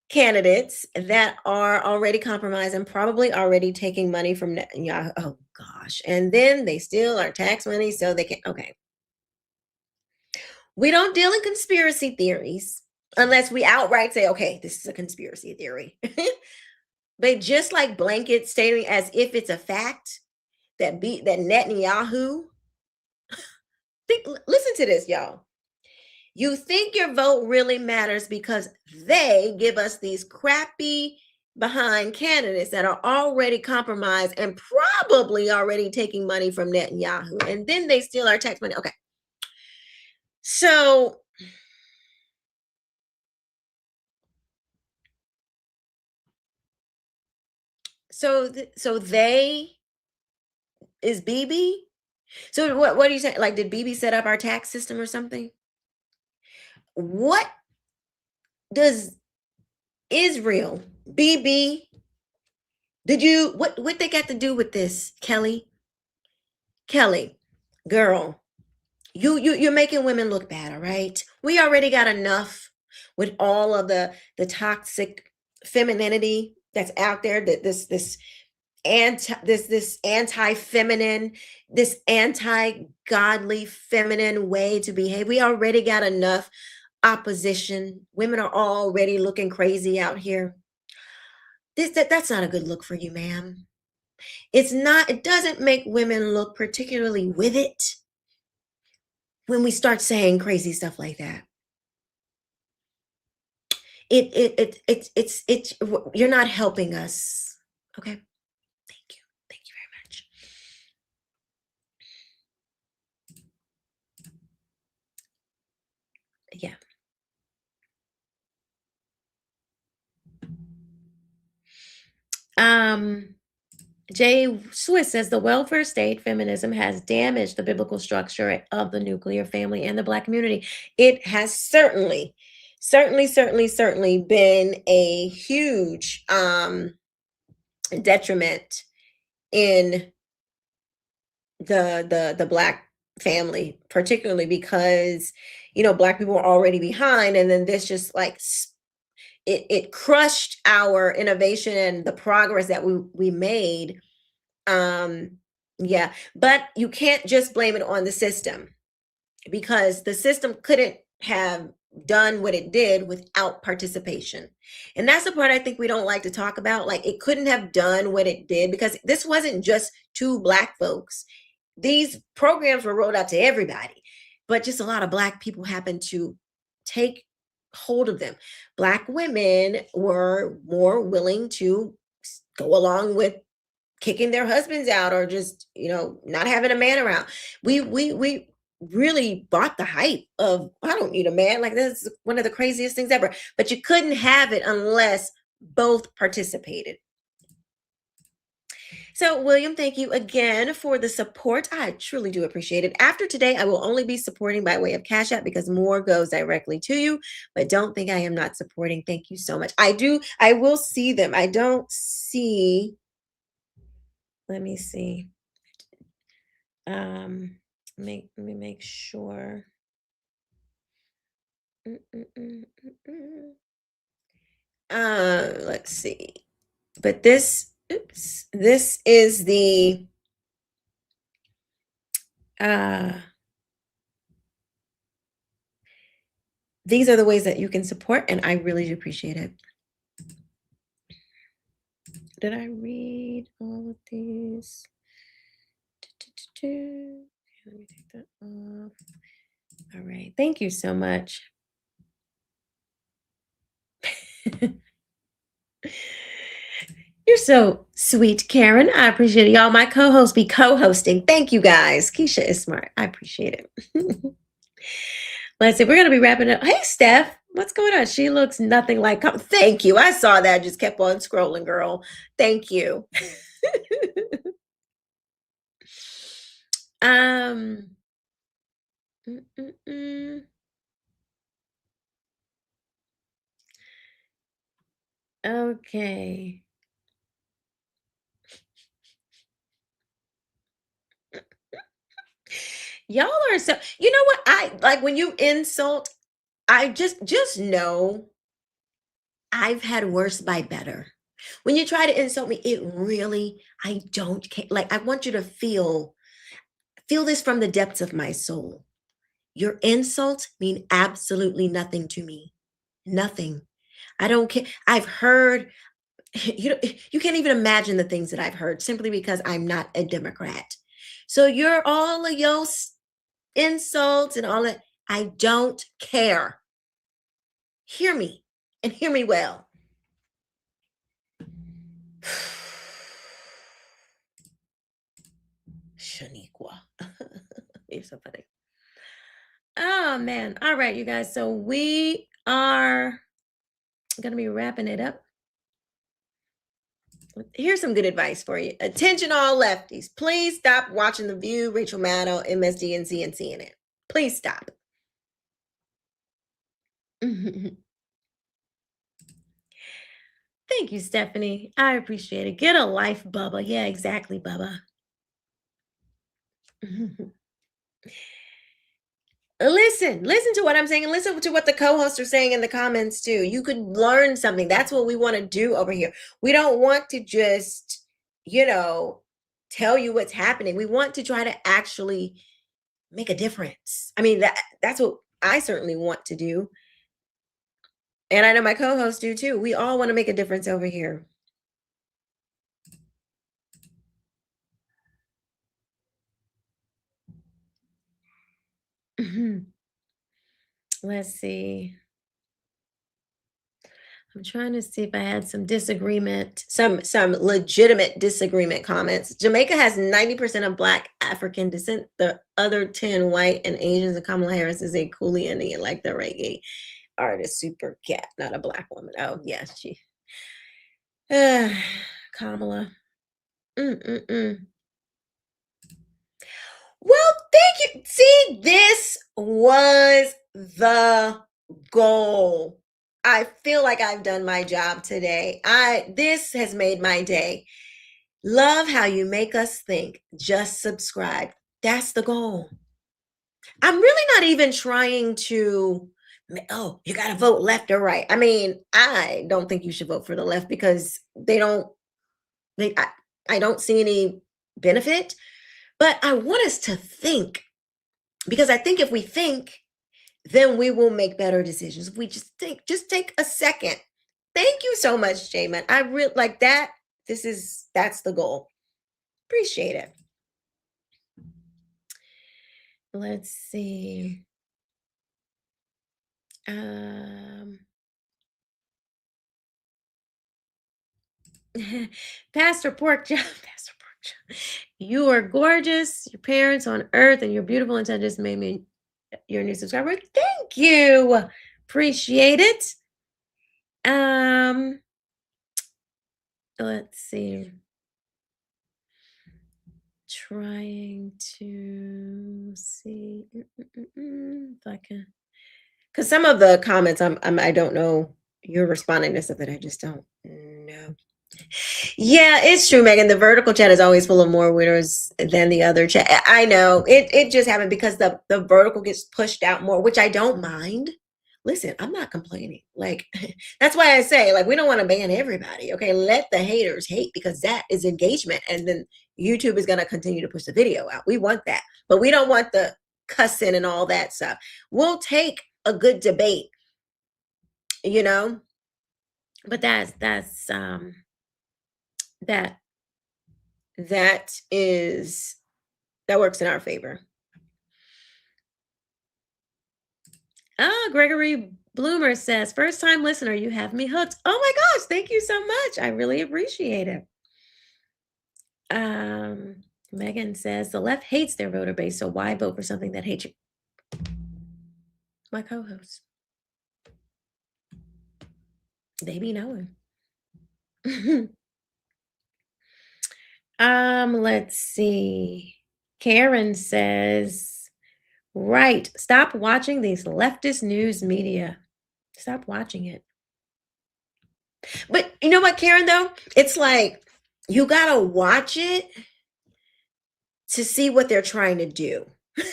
Speaker 1: candidates that are already compromised and probably already taking money from Netanyahu. Oh gosh. And then they steal our tax money so they can. Okay. We don't deal in conspiracy theories unless we outright say, okay, this is a conspiracy theory. But just like blanket stating as if it's a fact that Netanyahu, listen to this, y'all. You think your vote really matters because they give us these crappy behind candidates that are already compromised and probably already taking money from Netanyahu. And then they steal our tax money. Okay. So they is Bibi. So what are you saying? Like, did Bibi set up our tax system or something? What does Israel, BB, what they got to do with this, Kelly? Kelly, girl, you're making women look bad, all right? We already got enough with all of the toxic femininity that's out there, that this anti-feminine, this anti-godly feminine way to behave. We already got enough opposition. Women are already looking crazy out here. That's not a good look for you, ma'am. It's not, it doesn't make women look particularly with it when we start saying crazy stuff like that. It's you're not helping us. Okay. Thank you very much. Yeah. Jay Swiss says the welfare state feminism has damaged the biblical structure of the nuclear family and the Black community. It has certainly been a huge detriment in the Black family, particularly because Black people are already behind, and then this just like it crushed our innovation and the progress that we made. Yeah, but you can't just blame it on the system, because the system couldn't have done what it did without participation. And that's the part I think we don't like to talk about. Like, it couldn't have done what it did because this wasn't just to Black folks. These programs were rolled out to everybody, but just a lot of Black people happened to take hold of them. Black women were more willing to go along with kicking their husbands out, or just not having a man around. We really bought the hype of, I don't need a man. Like, this is one of the craziest things ever. But you couldn't have it unless both participated. So, William, thank you again for the support. I truly do appreciate it. After today, I will only be supporting by way of Cash App because more goes directly to you. But don't think I am not supporting. Thank you so much. I will see them. I don't see. Let me see. Let me make sure. Let's see. But this is the these are the ways that you can support, and I really do appreciate it. Did I read all of these? Okay, let me take that off. All right. Thank you so much. You're so sweet, Karen. I appreciate it. Y'all, my co-host be co-hosting. Thank you, guys. Keisha is smart. I appreciate it. Let's see. We're going to be wrapping up. Hey, Steph. What's going on? She looks nothing like... Thank you. I saw that. Just kept on scrolling, girl. Thank you. Okay. Y'all are so, you know what? I like when you insult, I just know I've had worse by better. When you try to insult me, it really, I don't care. Like, I want you to feel this from the depths of my soul. Your insults mean absolutely nothing to me. Nothing. I don't care. I've heard, you can't even imagine the things that I've heard simply because I'm not a Democrat. So you're all of your insults and all that. I don't care. Hear me, and hear me well. Shaniqua. You're so funny. Oh, man. All right, you guys. So we are going to be wrapping it up. Here's some good advice for you. Attention, all lefties. Please stop watching The View, Rachel Maddow, MSDNC, and CNN. Please stop. Thank you, Stephanie. I appreciate it. Get a life, Bubba. Yeah, exactly, Bubba. Listen to what I'm saying and listen to what the co-hosts are saying in the comments too. You could learn something. That's what we want to do over here. We don't want to just, tell you what's happening. We want to try to actually make a difference. I mean, that's what I certainly want to do. And I know my co-hosts do too. We all want to make a difference over here. Let's see. I'm trying to see if I had some disagreement, some legitimate disagreement comments. Jamaica has 90% of Black African descent. The other 10 white and Asians, and Kamala Harris is a coolie Indian, like the reggae artist Super Cat, not a Black woman. Oh, yeah, she. Kamala. Well, thank you. See, this was the goal. I feel like I've done my job today. This has made my day. Love how you make us think. Just subscribe. That's the goal. I'm really not even trying to, you got to vote left or right. I mean, I don't think you should vote for the left because I don't see any benefit. But I want us to think, because I think if we think, then we will make better decisions. If we just take a second. Thank you so much, Jamin. I really like that. That's the goal. Appreciate it. Let's see. Pastor Porkchop, you are gorgeous. Your parents on earth and you're beautiful and just made me your new subscriber. Thank you. Appreciate it. Let's see. Trying to see if I can, because some of the comments I don't know. You're responding to something I just don't know. Yeah, it's true, Megan. The vertical chat is always full of more winners than the other chat. I know it just happened because the vertical gets pushed out more, which I don't mind. Listen, I'm not complaining. Like, that's why I say, like, we don't want to ban everybody. Okay, let the haters hate, because that is engagement, and then YouTube is going to continue to push the video out. We want that, but we don't want the cussing and all that stuff. We'll take a good debate, but that works in our favor. Gregory Bloomer says, first time listener, you have me hooked. Oh my gosh, thank you so much. I really appreciate it. Megan says, the left hates their voter base, so why vote for something that hates you? My co-host. They be knowing. Let's see. Karen says, right, stop watching these leftist news media. Stop watching it. But you know what, Karen, though? It's like you gotta watch it to see what they're trying to do.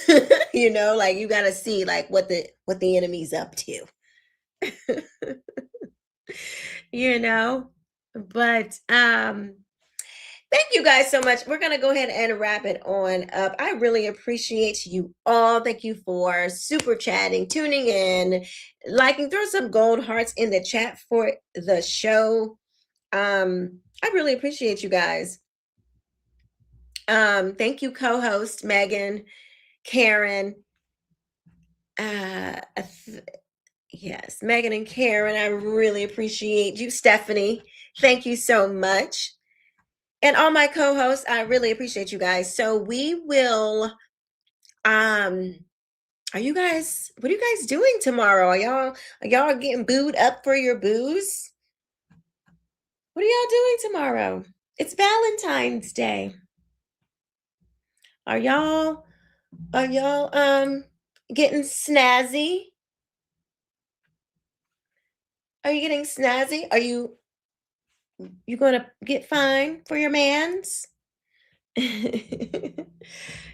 Speaker 1: Like you gotta see like what the enemy's up to. But thank you guys so much. We're gonna go ahead and wrap it on up. I really appreciate you all. Thank you for super chatting, tuning in, liking, throw some gold hearts in the chat for the show. I really appreciate you guys. Thank you, co-host Megan, Karen. Yes, Megan and Karen, I really appreciate you. Stephanie, thank you so much. And all my co-hosts, I really appreciate you guys. So we will, what are you guys doing tomorrow? Are y'all getting booed up for your booze? What are y'all doing tomorrow? It's Valentine's Day. Are y'all getting snazzy? Are you getting snazzy? Are you You gonna get fined for your mans?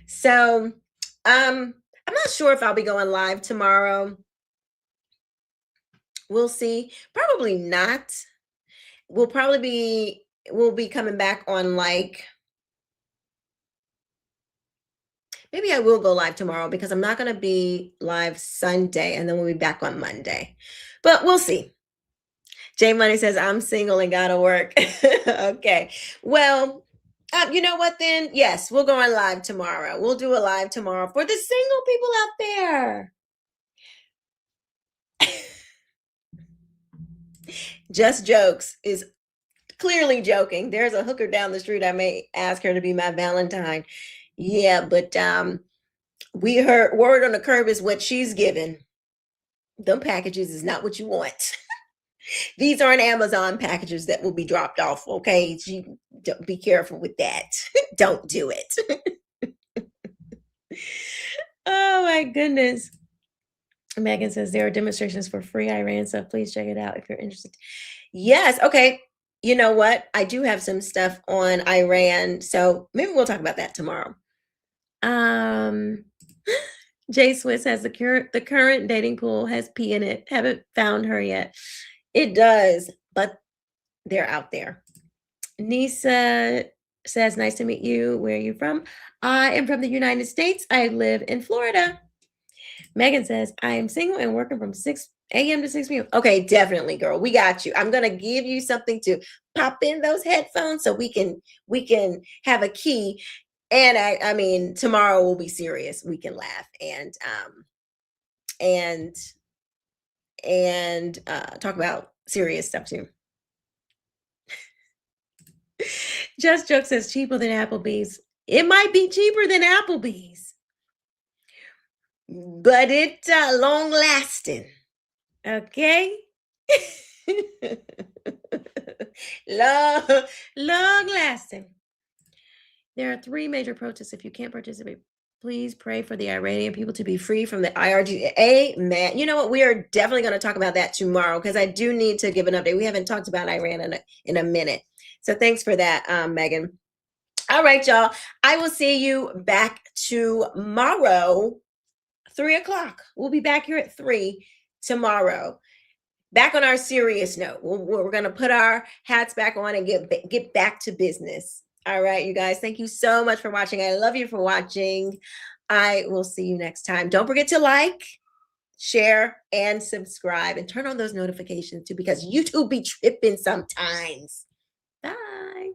Speaker 1: So, I'm not sure if I'll be going live tomorrow. We'll see. Probably not. We'll be coming back on like, maybe I will go live tomorrow because I'm not going to be live Sunday and then we'll be back on Monday. But we'll see. Jay Money says, I'm single and gotta work. Okay. Well, you know what then? Yes, we'll go on live tomorrow. We'll do a live tomorrow for the single people out there. Just Jokes is clearly joking. There's a hooker down the street. I may ask her to be my Valentine. Yeah, but we heard word on the curb is what she's given. Them packages is not what you want. These aren't Amazon packages that will be dropped off. Okay, be careful with that. Don't do it. Oh my goodness. Megan says there are demonstrations for free Iran stuff. Please check it out if you're interested. Yes. Okay. You know what? I do have some stuff on Iran, so maybe we'll talk about that tomorrow. Jay Swiss has the current dating pool has P in it. Haven't found her yet. It does, but they're out there. Nisa says, nice to meet you. Where are you from? I am from the United States. I live in Florida. Megan says, I am single and working from 6 a.m. to 6 p.m. Okay, definitely, girl. We got you. I'm going to give you something to pop in those headphones so we can have a key. And I mean, tomorrow will be serious. We can laugh and talk about serious stuff too. Just Joke says cheaper than Applebee's. It might be cheaper than Applebee's, but it's long lasting. Okay. long lasting. There are 3 major protests. If you can't participate, please pray for the Iranian people to be free from the IRG. Amen. You know what? We are definitely going to talk about that tomorrow because I do need to give an update. We haven't talked about Iran in a minute. So thanks for that, Megan. All right, y'all. I will see you back tomorrow, 3 o'clock. We'll be back here at 3 tomorrow. Back on our serious note. We're going to put our hats back on and get back to business. All right, you guys. Thank you so much for watching. I love you for watching. I will see you next time. Don't forget to like, share, and subscribe. And turn on those notifications too because YouTube be tripping sometimes. Bye.